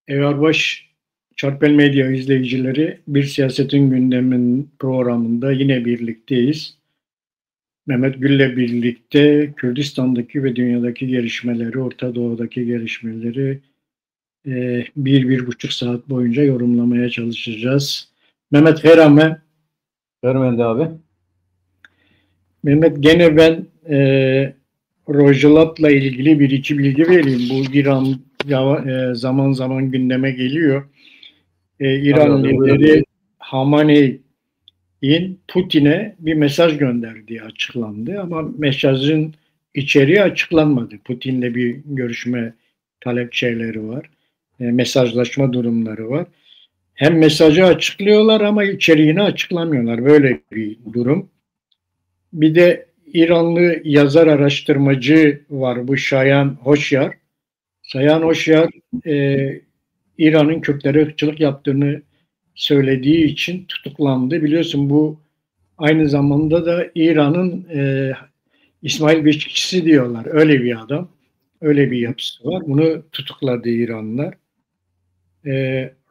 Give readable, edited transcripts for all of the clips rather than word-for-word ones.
Eyvalbaş Çarpel Medya izleyicileri, Bir Siyasetin Gündemin programında yine birlikteyiz. Mehmet Gül'le birlikte Kürdistan'daki ve dünyadaki gelişmeleri, Orta Doğu'daki gelişmeleri bir buçuk saat boyunca yorumlamaya çalışacağız. Mehmet Herame. Vermendi abi. Mehmet gene ben Rojalat'la ilgili bir iki bilgi vereyim. Bu İran zaman zaman gündeme geliyor. İran lideri Hamaney'in Putin'e bir mesaj gönderdiği açıklandı ama mesajın içeriği açıklanmadı. Putin'le bir görüşme talepçileri var. Mesajlaşma durumları var. Hem mesajı açıklıyorlar ama içeriğini açıklamıyorlar. Böyle bir durum. Bir de İranlı yazar araştırmacı var, bu Şayan Hoşyar. Şayan Hoşyar İran'ın Kürtlere ırkçılık yaptığını söylediği için tutuklandı. Biliyorsun bu aynı zamanda da İran'ın İsmail Beşikçisi diyorlar. Öyle bir adam. Öyle bir yapısı var. Bunu tutukladı İranlılar.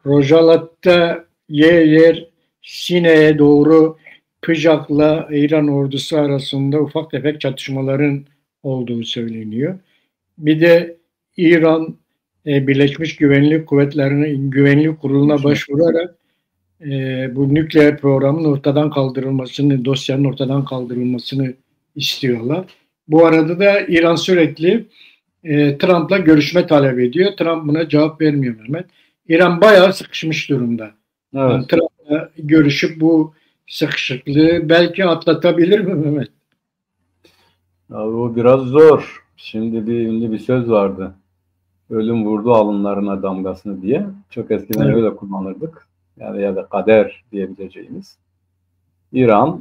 Rojalat'ta yer Sine'ye doğru Pıjak'la İran ordusu arasında ufak tefek çatışmaların olduğu söyleniyor. Bir de İran Birleşmiş Güvenlik Kuvvetleri'nin Güvenlik Kurulu'na başvurarak bu nükleer programın ortadan kaldırılmasını, dosyanın ortadan kaldırılmasını istiyorlar. Bu arada da İran sürekli Trump'la görüşme talep ediyor. Trump buna cevap vermiyor Mehmet. İran bayağı sıkışmış durumda. Evet. Yani Trump'la görüşüp bu sıkışıklığı belki atlatabilir mi Mehmet? Abi o biraz zor. Şimdi ünlü bir söz vardı. Ölüm vurdu alınlarına damgasını diye. Çok eskiden öyle kullanırdık. Yani ya da kader diyebileceğimiz. İran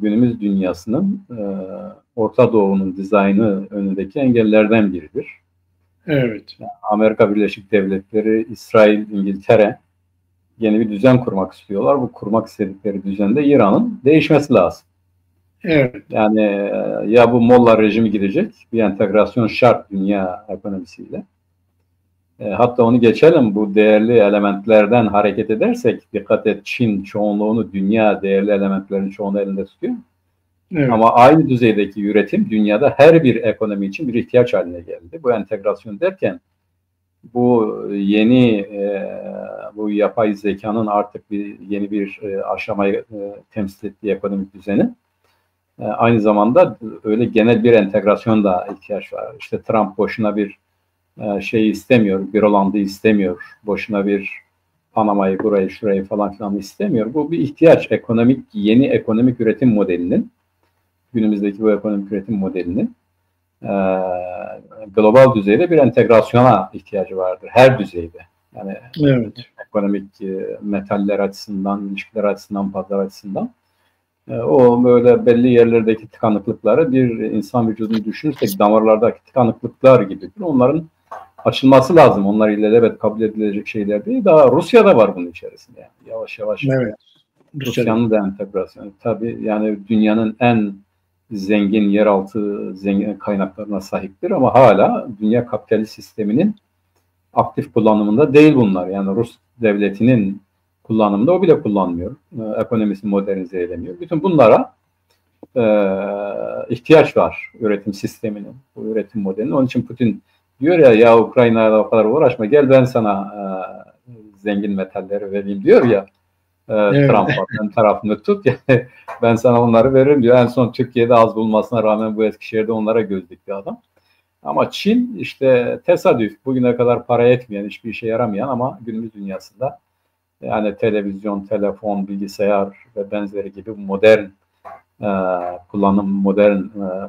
günümüz dünyasının Orta Doğu'nun dizaynı önündeki engellerden biridir. Evet. Amerika Birleşik Devletleri, İsrail, İngiltere yeni bir düzen kurmak istiyorlar. Bu kurmak istedikleri düzende İran'ın değişmesi lazım. Evet. Yani ya bu Molla rejimi gidecek, bir entegrasyon şart dünya ekonomisiyle. Hatta onu geçelim, bu değerli elementlerden hareket edersek, dikkat et, Çin çoğunluğunu, dünya değerli elementlerin çoğunu elinde tutuyor. Evet. Ama aynı düzeydeki üretim dünyada her bir ekonomi için bir ihtiyaç haline geldi. Bu entegrasyon derken bu yeni bu yapay zekanın artık yeni bir aşamayı temsil ettiği ekonomik düzeni aynı zamanda öyle genel bir entegrasyon da ihtiyaç var. İşte Trump boşuna bir şeyi istemiyor, Grönland'ı istemiyor, boşuna bir Panama'yı, burayı, şurayı falan filan istemiyor. Bu bir ihtiyaç, yeni ekonomik üretim modelinin, günümüzdeki bu ekonomik üretim modelinin global düzeyde bir entegrasyona ihtiyacı vardır. Her düzeyde. Yani evet. Ekonomik metaller açısından, ilişkiler açısından, pazar açısından. O böyle belli yerlerdeki tıkanıklıkları bir insan vücudunu düşünürsek damarlardaki tıkanıklıklar gibidir. Onların açılması lazım. Onlar ilelebet kabul edilecek şeyler değil. Daha Rusya'da var bunun içerisinde. Yani yavaş yavaş. Evet. Rusya'nın da entegrasyonu. Tabii yani dünyanın en zengin yeraltı zengin kaynaklarına sahiptir ama hala dünya kapitalist sisteminin aktif kullanımında değil bunlar. Yani Rus devletinin kullanımında o bile kullanmıyor. Ekonomisi modernize edemiyor. Bütün bunlara ihtiyaç var üretim sisteminin, bu üretim modelinin. Onun için Putin diyor ya Ukrayna'ya o kadar uğraşma, gel ben sana zengin metalleri vereyim diyor ya. Evet. Trump'a ben tarafını tut, yani ben sana onları veririm diyor. En son Türkiye'de az bulmasına rağmen bu Eskişehir'de onlara göz dikti adam. Ama Çin işte tesadüf, bugüne kadar para etmeyen, hiçbir işe yaramayan ama günümüz dünyasında yani televizyon, telefon, bilgisayar ve benzeri gibi modern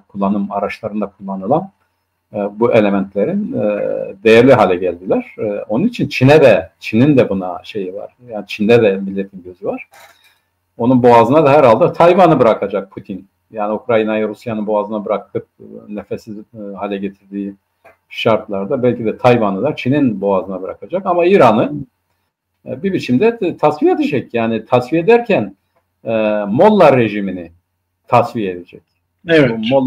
kullanım araçlarında kullanılan bu elementlerin değerli hale geldiler. Onun için Çin'in de buna şeyi var. Yani Çin'de de milletin gözü var. Onun boğazına da herhalde Tayvan'ı bırakacak Putin. Yani Ukrayna'yı Rusya'nın boğazına bırakıp nefessiz hale getirdiği şartlarda belki de Tayvan'ı da Çin'in boğazına bırakacak. Ama İran'ı bir biçimde tasfiye edecek. Yani tasfiye ederken Molla rejimini tasfiye edecek. Evet. Bu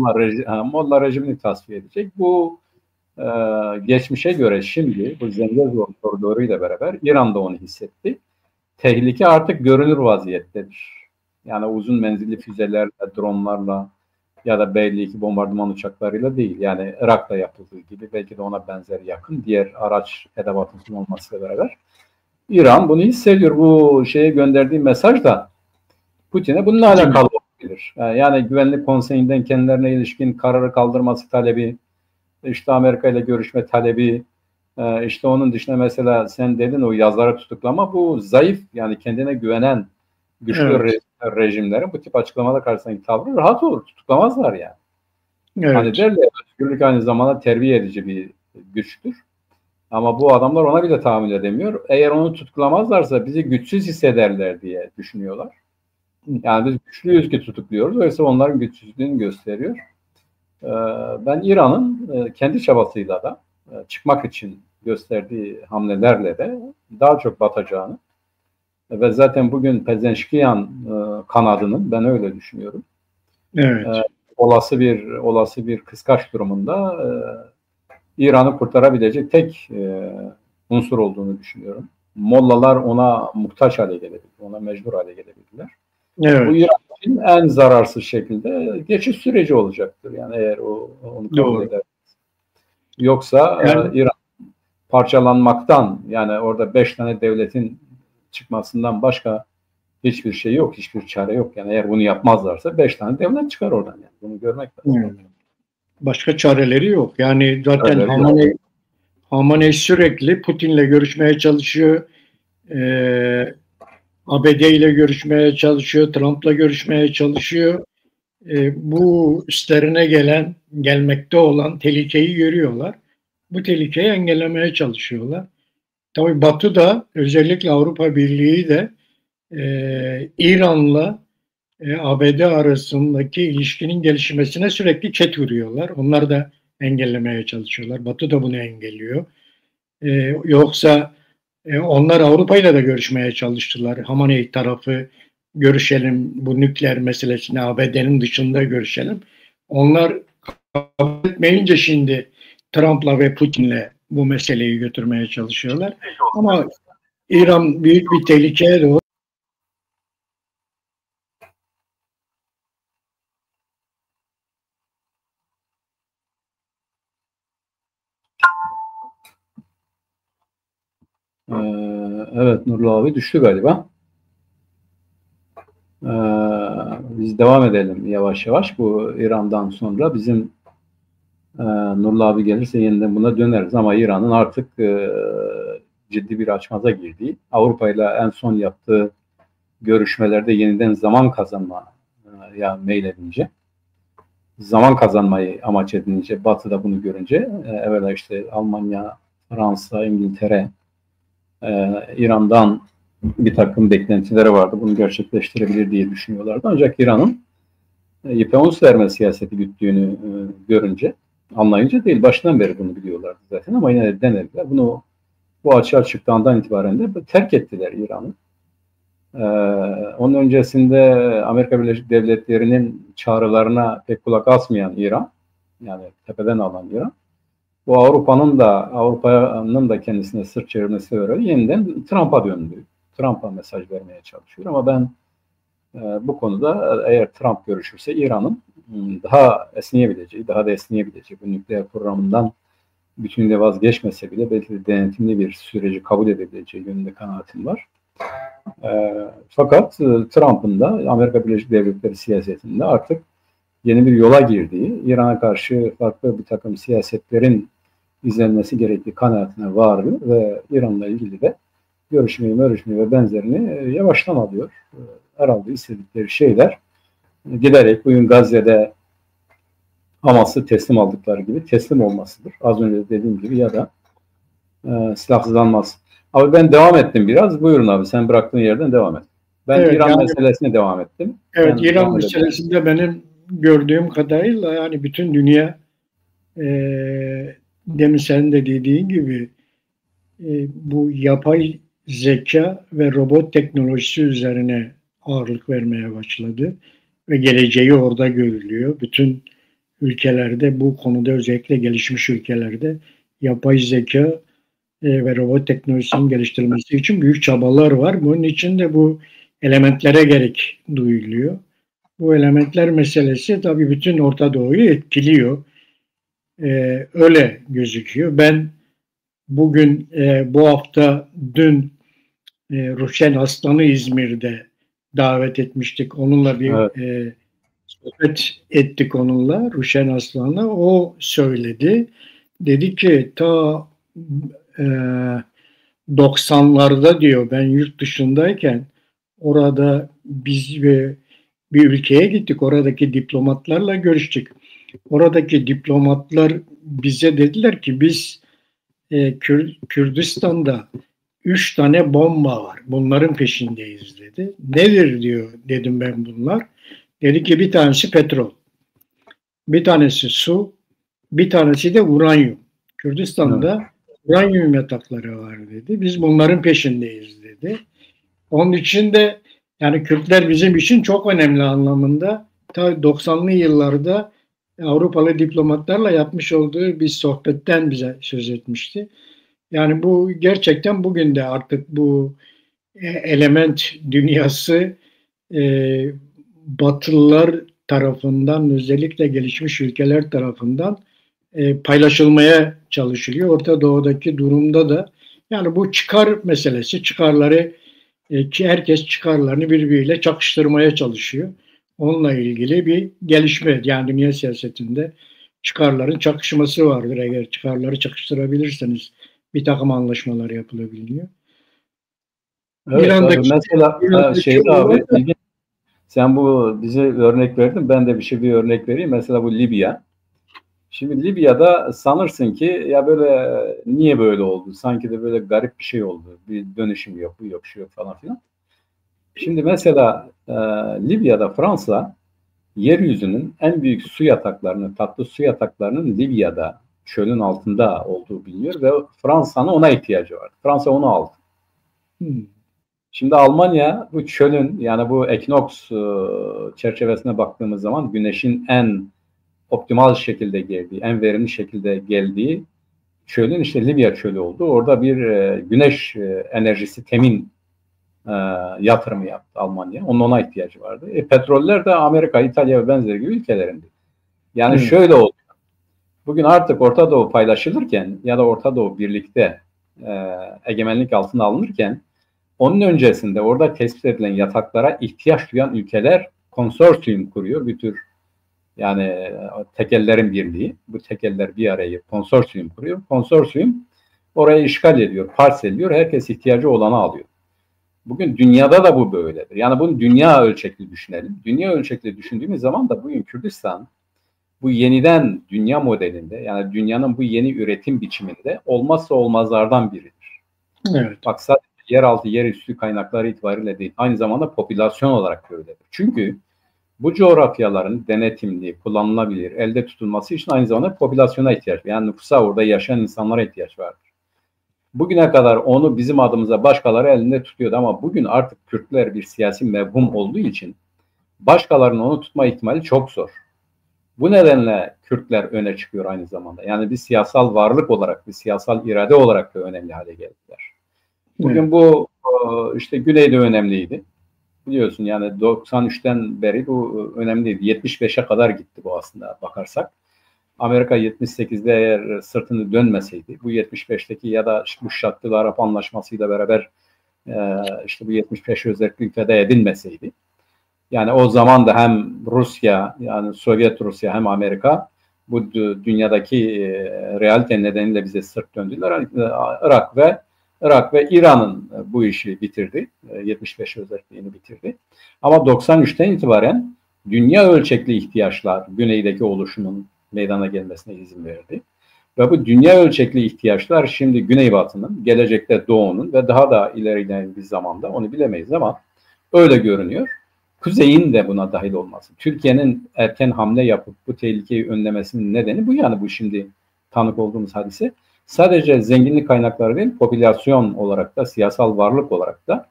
Molla rejimini tasfiye edecek. Bu geçmişe göre şimdi bu Zengezur koridoruyla beraber İran da onu hissetti. Tehlike artık görünür vaziyettedir. Yani uzun menzilli füzelerle, dronlarla ya da belli bombardıman uçaklarıyla değil. Yani Irak'ta yapıldığı gibi belki de ona benzer yakın diğer araç edevatının olmasıyla beraber İran bunu hissediyor. Bu şeye gönderdiği mesaj da Putin'e bununla alakalı olabilir. Yani Güvenlik Konseyi'nden kendilerine ilişkin kararı kaldırması talebi, işte Amerika ile görüşme talebi, işte onun dışında mesela sen dedin o yazları tutuklama, bu zayıf yani kendine güvenen güçlü rejimlerin bu tip açıklamalar karşısındaki tavrı rahat olur. Tutuklamazlar yani. Evet. Hani derler özgürlük aynı zamanda terbiye edici bir güçtür. Ama bu adamlar ona bile tahammül edemiyor. Eğer onu tutuklamazlarsa bizi güçsüz hissederler diye düşünüyorlar. Yani biz güçlüyüz ki tutukluyoruz. Oysa onların güçsüzlüğünü gösteriyor. Ben İran'ın kendi çabasıyla da çıkmak için gösterdiği hamlelerle de daha çok batacağını ve zaten bugün Pezeşkiyan kanadının, ben öyle düşünüyorum. Evet. Olası bir kıskaç durumunda İran'ı kurtarabilecek tek unsur olduğunu düşünüyorum. Mollalar ona muhtaç hale gelebilir, ona mecbur hale gelebilirler. Evet. Bu İran için en zararsız şekilde geçiş süreci olacaktır. Yani eğer onu kabul eder. Yoksa İran parçalanmaktan, yani orada 5 tane devletin çıkmasından başka hiçbir şey yok, hiçbir çare yok. Yani eğer bunu yapmazlarsa 5 tane devlet çıkar oradan. Yani bunu görmek lazım. Başka çareleri yok. Yani zaten Hamaney sürekli Putin'le görüşmeye çalışıyor. ABD ile görüşmeye çalışıyor. Trump'la görüşmeye çalışıyor. Bu üstlerine gelmekte olan tehlikeyi görüyorlar. Bu tehlikeyi engellemeye çalışıyorlar. Tabii Batı da, özellikle Avrupa Birliği de İran'la ABD arasındaki ilişkinin gelişmesine sürekli ket vuruyorlar. Onlar da engellemeye çalışıyorlar. Batı da bunu engelliyor. Yoksa onlar Avrupa ile de görüşmeye çalıştılar. Hamaney tarafı görüşelim, bu nükleer meselesini ABD'nin dışında görüşelim. Onlar kabul etmeyince şimdi Trump'la ve Putin'le bu meseleyi götürmeye çalışıyorlar. Ama İran büyük bir tehlikeye doğru. Evet, Nurullah abi düştü galiba. Biz devam edelim yavaş yavaş. Bu İran'dan sonra bizim Nurullah abi gelirse yeniden buna döneriz. Ama İran'ın artık ciddi bir açmaza girdiği, Avrupa ile en son yaptığı görüşmelerde yeniden zaman kazanmaya meyledince, zaman kazanmayı amaç edince, Batı da bunu görünce, evvela işte Almanya, Fransa, İngiltere, İran'dan bir takım beklentileri vardı. Bunu gerçekleştirebilir diye düşünüyorlardı. Ancak İran'ın ipe un serme siyaseti güttüğünü görünce, anlayınca değil, baştan beri bunu biliyorlardı zaten ama yine de denediler. Bunu bu açığa çıktığından itibaren de terk ettiler İran'ı. Onun öncesinde Amerika Birleşik Devletleri'nin çağrılarına pek kulak asmayan İran, yani tepeden alan İran, bu Avrupa'nın da kendisine sırt çevirmesi öyle yeniden Trump'a döndü. Trump'a mesaj vermeye çalışıyor ama ben bu konuda eğer Trump görüşürse İran'ın daha esneyebileceği, bu nükleer programından bütünüyle vazgeçmese bile belki de denetimli bir süreci kabul edebileceği yönünde kanaatim var. Fakat Trump'ın da Amerika Birleşik Devletleri siyasetinde artık yeni bir yola girdiği, İran'a karşı farklı bir takım siyasetlerin izlenmesi gerektiği kanaatine vardı ve İran'la ilgili de görüşmeyi ve benzerini yavaştan alıyor. Herhalde istedikleri şeyler giderek bugün Gazze'de Hamas'ı teslim aldıkları gibi teslim olmasıdır. Az önce dediğim gibi ya da silahsızlanması. Abi ben devam ettim biraz. Buyurun abi, sen bıraktığın yerden devam et. Ben İran meselesine devam ettim. Evet, İran meselesinde benim gördüğüm kadarıyla yani bütün dünya demin senin de dediğin gibi bu yapay zeka ve robot teknolojisi üzerine ağırlık vermeye başladı ve geleceği orada görülüyor. Bütün ülkelerde, bu konuda özellikle gelişmiş ülkelerde yapay zeka ve robot teknolojisinin geliştirilmesi için büyük çabalar var. Bunun için de bu elementlere gerek duyuluyor. Bu elementler meselesi tabii bütün Orta Doğu'yu etkiliyor. Öyle gözüküyor. Ben bugün, bu hafta, dün Ruşen Aslan'ı İzmir'de davet etmiştik. Onunla bir sohbet ettik onunla, Ruşen Aslan'la. O söyledi. Dedi ki ta e, 90'larda diyor, ben yurt dışındayken orada biz bir ülkeye gittik. Oradaki diplomatlarla görüştük. Oradaki diplomatlar bize dediler ki biz Kürdistan'da 3 tane bomba var. Bunların peşindeyiz dedi. Nedir diyor, dedim ben bunlar. Dedi ki bir tanesi petrol, bir tanesi su, bir tanesi de uranyum. Kürdistan'da uranyum yatakları var dedi. Biz bunların peşindeyiz dedi. Onun için de yani Kürtler bizim için çok önemli anlamında. Ta 90'lı yıllarda Avrupalı diplomatlarla yapmış olduğu bir sohbetten bize söz etmişti. Yani bu gerçekten bugün de artık bu element dünyası Batılılar tarafından, özellikle gelişmiş ülkeler tarafından paylaşılmaya çalışılıyor. Orta Doğu'daki durumda da yani bu çıkar meselesi, çıkarları ki herkes çıkarlarını birbiriyle çakıştırmaya çalışıyor. Onunla ilgili bir gelişme, yani dünya siyasetinde çıkarların çakışması vardır. Eğer çıkarları çakıştırabilirseniz bir takım anlaşmalar yapılabiliyor. Evet, İran'daki, mesela şeyde abi, sen bu bize örnek verdin, ben de bir örnek vereyim. Mesela bu Libya. Şimdi Libya'da sanırsın ki ya böyle niye böyle oldu? Sanki de böyle garip bir şey oldu. Bir dönüşüm yok, bu yok, şu yok falan filan. Şimdi mesela Libya'da Fransa yeryüzünün en büyük su yataklarını, tatlı su yataklarının Libya'da çölün altında olduğu biliniyor ve Fransa'nın ona ihtiyacı var. Fransa onu aldı. Şimdi Almanya bu çölün, yani bu ekinoks çerçevesine baktığımız zaman güneşin en optimal şekilde geldiği, en verimli şekilde geldiği çölün işte Libya çölü oldu. Orada bir güneş enerjisi temin yatırımı yaptı Almanya. Onun ona ihtiyacı vardı. Petroller de Amerika, İtalya ve benzeri gibi ülkelerindi. Yani şöyle oldu. Bugün artık Orta Doğu paylaşılırken ya da Orta Doğu birlikte egemenlik altına alınırken onun öncesinde orada tespit edilen yataklara ihtiyaç duyan ülkeler konsorsiyum kuruyor. Bir tür yani tekellerin birliği. Bu tekeller bir araya konsorsiyum kuruyor. Konsorsiyum orayı işgal ediyor, parseliyor. Herkes ihtiyacı olanı alıyor. Bugün dünyada da bu böyledir. Yani bunu dünya ölçekli düşünelim. Dünya ölçekli düşündüğümüz zaman da bugün Kürdistan bu yeniden dünya modelinde, yani dünyanın bu yeni üretim biçiminde olmazsa olmazlardan biridir. Evet. Bak sadece yeraltı, yerüstü kaynakları itibariyle değil, aynı zamanda popülasyon olarak böyledir. Çünkü bu coğrafyaların denetimli, kullanılabilir, elde tutulması için aynı zamanda popülasyona ihtiyaç var. Yani nüfusa, orada yaşayan insanlara ihtiyaç vardır. Bugüne kadar onu bizim adımıza başkaları elinde tutuyordu ama bugün artık Kürtler bir siyasi mevhum olduğu için başkalarının onu tutma ihtimali çok zor. Bu nedenle Kürtler öne çıkıyor aynı zamanda. Yani bir siyasal varlık olarak, bir siyasal irade olarak da önemli hale geldiler. Bugün bu işte Güney'de önemliydi. Biliyorsun yani 93'ten beri bu önemliydi. 75'e kadar gitti bu aslında bakarsak. Amerika 78'de eğer sırtını dönmeseydi, bu 75'teki ya da işte bu Şartlı Arap Anlaşması'yla beraber işte bu 75 özellikle feda edilmeseydi, yani o zaman da hem Rusya, yani Sovyet Rusya hem Amerika bu dünyadaki realite nedeniyle bize sırt döndüler. Irak ve İran'ın bu işi bitirdi. 75 özelliğini bitirdi. Ama 93'ten itibaren dünya ölçekli ihtiyaçlar güneydeki oluşumun meydana gelmesine izin verdi. Ve bu dünya ölçekli ihtiyaçlar şimdi Güneybatı'nın, gelecekte Doğu'nun ve daha da ilerleyen bir zamanda, onu bilemeyiz ama öyle görünüyor, Kuzey'in de buna dahil olması. Türkiye'nin erken hamle yapıp bu tehlikeyi önlemesinin nedeni bu, yani bu şimdi tanık olduğumuz hadise. Sadece zenginlik kaynakları değil, popülasyon olarak da, siyasal varlık olarak da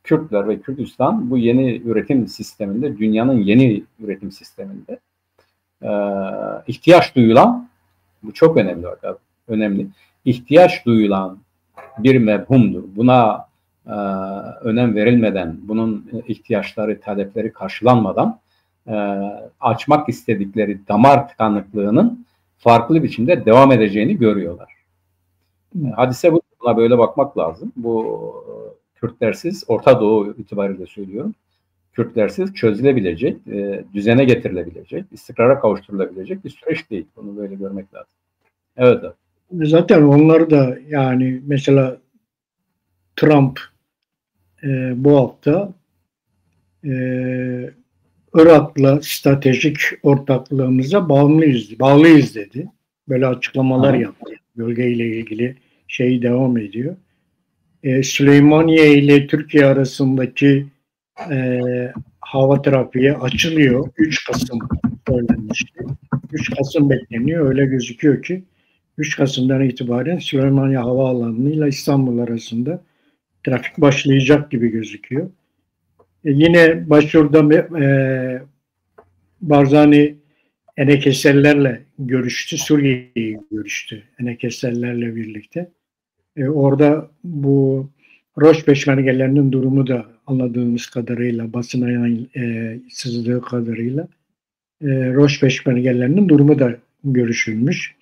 Kürtler ve Kürdistan bu yeni üretim sisteminde, dünyanın yeni üretim sisteminde ihtiyaç duyulan, bu çok önemli arkadaşlar, önemli. İhtiyaç duyulan bir mevhumdur. Buna önem verilmeden, bunun ihtiyaçları, talepleri karşılanmadan açmak istedikleri damar tıkanıklığının farklı biçimde devam edeceğini görüyorlar. Hadise buna böyle bakmak lazım. Bu Kürtlersiz, Orta Doğu itibariyle söylüyorum, Kürtlersiz çözülebilecek, düzene getirilebilecek, istikrara kavuşturulabilecek bir süreç değil. Bunu böyle görmek lazım. Evet abi. Zaten onlar da yani mesela Trump bu hafta Irak'la stratejik ortaklığımıza bağlıyız dedi. Böyle açıklamalar yaptı. Bölgeyle ilgili şey devam ediyor. Süleymaniye ile Türkiye arasındaki hava trafiği açılıyor. 3 Kasım söylenmişti. 3 Kasım bekleniyor. Öyle gözüküyor ki 3 Kasım'dan itibaren Süleymaniye Havaalanı ile İstanbul arasında trafik başlayacak gibi gözüküyor. Yine başvurda Barzani Enekesellerle görüştü. Suriye'yi görüştü Enekesellerle birlikte. Orada bu Roş peşmergelerinin durumu da anladığımız kadarıyla, basına sızdığı kadarıyla Roş peşmergelerinin durumu da görüşülmüş.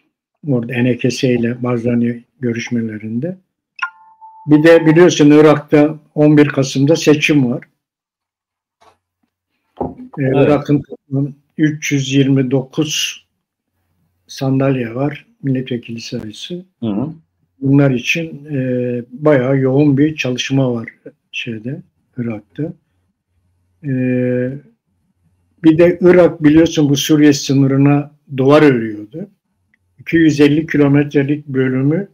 Orada NKS ile Barzani görüşmelerinde. Bir de biliyorsun Irak'ta 11 Kasım'da seçim var. Evet. Irak'ın 329 sandalye var. Milletvekili sayısı. Hı. Bunlar için bayağı yoğun bir çalışma var Irak'ta. Bir de Irak biliyorsun bu Suriye sınırına duvar örüyordu. 250 kilometrelik bölümü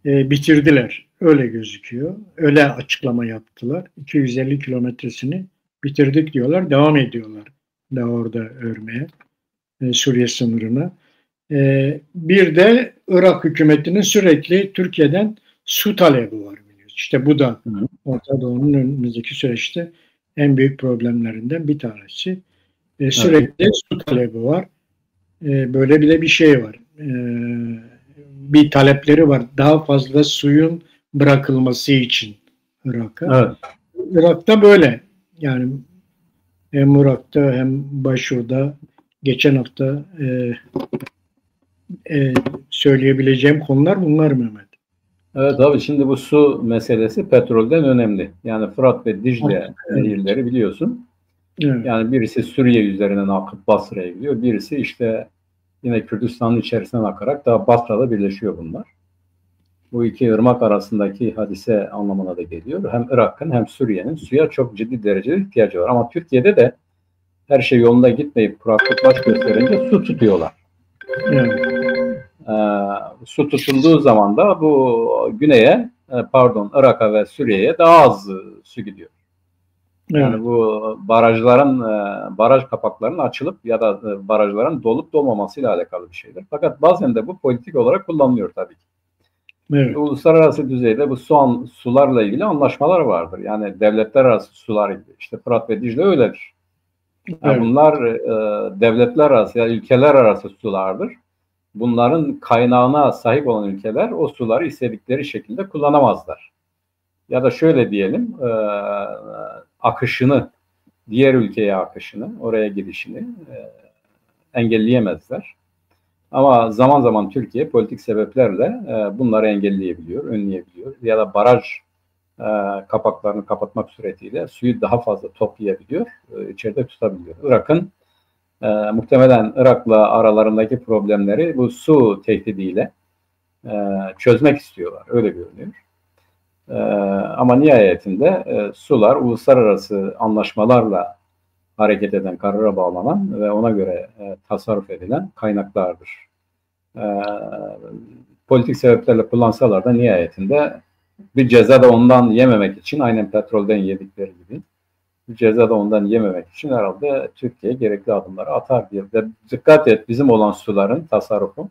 bitirdiler. Öyle gözüküyor. Öyle açıklama yaptılar. 250 kilometresini bitirdik diyorlar. Devam ediyorlar da orada örmeye. Suriye sınırına. Bir de Irak hükümetinin sürekli Türkiye'den su talebi var biliyoruz. İşte bu da Orta Doğu'nun önümüzdeki süreçte en büyük problemlerinden bir tanesi. Sürekli su talebi var. Böyle bir şey var. Bir talepleri var. Daha fazla suyun bırakılması için Irak'a. Evet. Irak'ta böyle. Yani hem Irak'ta hem Başur'da geçen hafta söyleyebileceğim konular bunlar Mehmet. Evet abi, şimdi bu su meselesi petrolden önemli. Yani Fırat ve Dicle nehirleri biliyorsun. Evet. Yani birisi Suriye üzerinden akıp Basra'ya gidiyor. Birisi işte yine Kürdistan'ın içerisinden akarak daha Basra'da birleşiyor bunlar. Bu iki ırmak arasındaki hadise anlamına da geliyor. Hem Irak'ın hem Suriye'nin suya çok ciddi derecede ihtiyacı var. Ama Türkiye'de de her şey yolunda gitmeyip kuraklık baş gösterince su tutuyorlar. Evet. Su tutulduğu zaman da bu güneye, Irak'a ve Suriye'ye daha az su gidiyor. Yani bu baraj kapaklarının açılıp ya da barajların dolup dolmamasıyla alakalı bir şeydir. Fakat bazen de bu politik olarak kullanılıyor tabii ki. Evet. Uluslararası düzeyde bu sularla ilgili anlaşmalar vardır. Yani devletler arası sular gibi. İşte Fırat ve Dicle öyledir. Yani evet. Bunlar devletler arası ya ülkeler arası sulardır. Bunların kaynağına sahip olan ülkeler o suları istedikleri şekilde kullanamazlar. Ya da şöyle diyelim, akışını, diğer ülkeye akışını, oraya gidişini engelleyemezler. Ama zaman zaman Türkiye politik sebeplerle bunları engelleyebiliyor, önleyebiliyor. Ya da baraj kapaklarını kapatmak suretiyle suyu daha fazla toplayabiliyor, içeride tutabiliyor. Irak'ın muhtemelen Irak'la aralarındaki problemleri bu su tehdidiyle çözmek istiyorlar. Öyle görünüyor. Ama nihayetinde sular uluslararası anlaşmalarla hareket eden, karara bağlanan ve ona göre tasarruf edilen kaynaklardır. Politik sebeplerle kullansalar da nihayetinde bir ceza da ondan yememek için, aynen petrolden yedikleri gibi bir ceza da ondan yememek için herhalde Türkiye gerekli adımları atar diye. Ve dikkat et, bizim olan suların tasarrufu,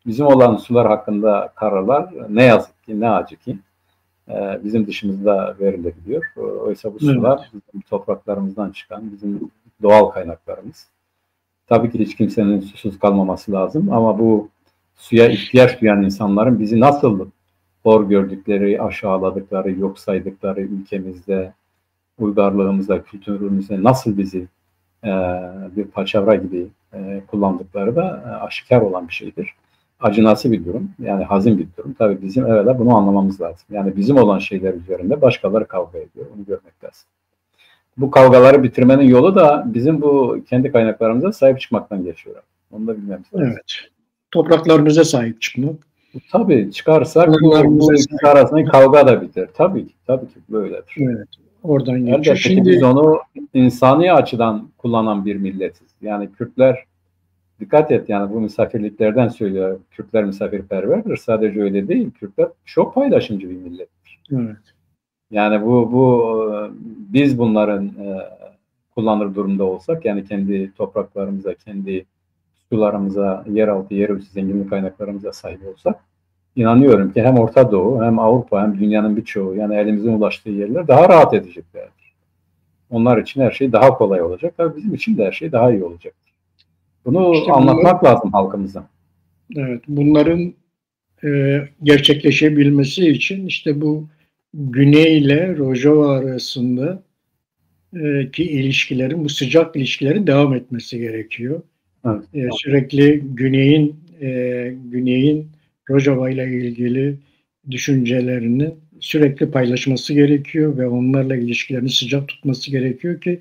bizim olan sular hakkında kararlar ne yazık ki, ne acı ki bizim dışımızda verilebiliyor. Oysa bu sular bizim topraklarımızdan çıkan, bizim doğal kaynaklarımız. Tabii ki hiç kimsenin susuz kalmaması lazım ama bu suya ihtiyaç duyan insanların bizi nasıl hor gördükleri, aşağıladıkları, yok saydıkları ülkemizde, uygarlığımızda, kültürümüzde nasıl bizi bir paçavra gibi kullandıkları da aşikar olan bir şeydir. Acınası bir durum, yani hazin bir durum. Tabii bizim evvela bunu anlamamız lazım. Yani bizim olan şeyler üzerinde başkaları kavga ediyor, onu görmek lazım. Bu kavgaları bitirmenin yolu da bizim bu kendi kaynaklarımıza sahip çıkmaktan geçiyor. Onu da bilmemiz lazım. Evet. Topraklarımıza sahip çıkmak. Tabii çıkarsak bu ikisi arasındaki kavga da biter. Tabii ki böyledir. Evet. Oradan geçiyor. Elbette şimdi biz onu insani açıdan kullanan bir milletiz. Yani Kürtler, dikkat et, yani bu misafirliklerden söylüyor. Kürtler misafirperverdir. Sadece öyle değil. Kürtler çok paylaşımcı bir millettir. Evet. Yani biz bunların kullanır durumda olsak, yani kendi topraklarımıza, kendi sularımıza, yeraltı, yerüstü zenginlik kaynaklarımıza sahip olsak, İnanıyorum ki hem Orta Doğu hem Avrupa hem dünyanın birçoğu, yani elimizin ulaştığı yerler daha rahat edeceklerdir. Onlar için her şey daha kolay olacak. Tabii bizim için de her şey daha iyi olacaktır. Bunu işte anlatmak lazım halkımıza. Evet, bunların gerçekleşebilmesi için işte bu Güney ile Rojava arasında ki ilişkilerin, bu sıcak ilişkilerin devam etmesi gerekiyor. Evet. Sürekli Güney'in Rojava ile ilgili düşüncelerini sürekli paylaşması gerekiyor ve onlarla ilişkilerini sıcak tutması gerekiyor ki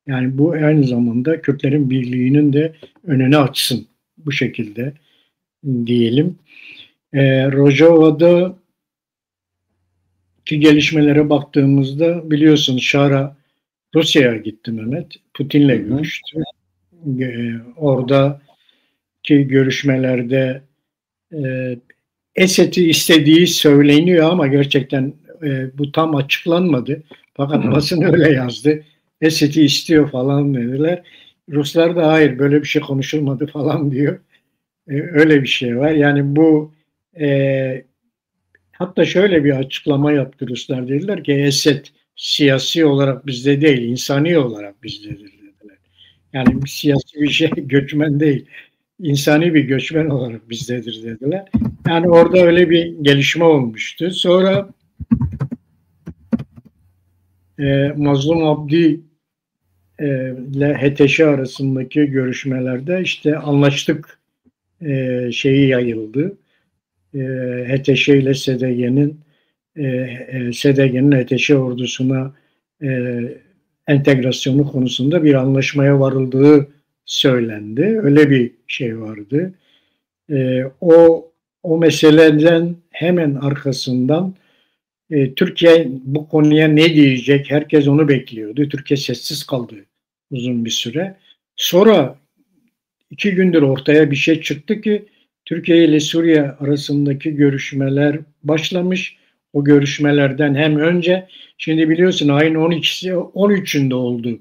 yani bu aynı zamanda Kürtlerin birliğinin de önünü açsın bu şekilde diyelim. Rojava'daki gelişmelere baktığımızda biliyorsun Şara Rusya'ya gitti Mehmet. Putin'le görüştü. Oradaki görüşmelerde Esed'i istediği söyleniyor ama gerçekten bu tam açıklanmadı. Fakat basın öyle yazdı. Esed'i istiyor falan dediler. Ruslar da hayır böyle bir şey konuşulmadı falan diyor. Öyle bir şey var. Yani bu hatta şöyle bir açıklama yaptı Ruslar, dediler ki Esed siyasi olarak bizde değil, insani olarak bizdedir dediler. Yani bir siyasi bir şey, göçmen değil, insani bir göçmen olarak bizdedir dediler. Yani orada öyle bir gelişme olmuştu. Sonra Mazlum Abdi ile HTŞ arasındaki görüşmelerde işte anlaştık şeyi yayıldı. HTŞ ile SDG'nin HTŞ ordusuna entegrasyonu konusunda bir anlaşmaya varıldığı söylendi. Öyle bir şey vardı. O meseleden hemen arkasından Türkiye bu konuya ne diyecek? Herkes onu bekliyordu. Türkiye sessiz kaldı uzun bir süre. Sonra 2 gündür ortaya bir şey çıktı ki Türkiye ile Suriye arasındaki görüşmeler başlamış. O görüşmelerden hem önce, şimdi biliyorsun ayın 12'si 13'ünde oldu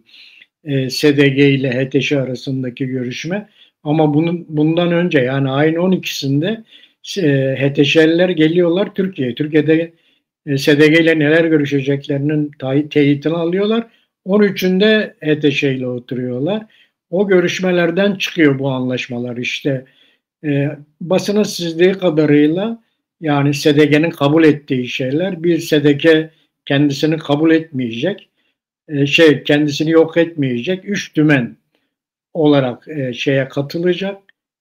SDG ile HTŞ arasındaki görüşme. Ama bundan önce yani ayın 12'sinde HTŞ'liler geliyorlar Türkiye'ye. Türkiye'de SDG ile neler görüşeceklerinin teyitini alıyorlar. 13'ünde HTŞ ile oturuyorlar. O görüşmelerden çıkıyor bu anlaşmalar işte. Basının sızdığı kadarıyla yani SDG'nin kabul ettiği şeyler, bir SDG kendisini kabul etmeyecek, kendisini yok etmeyecek, 3 dümen olarak şeye katılacak,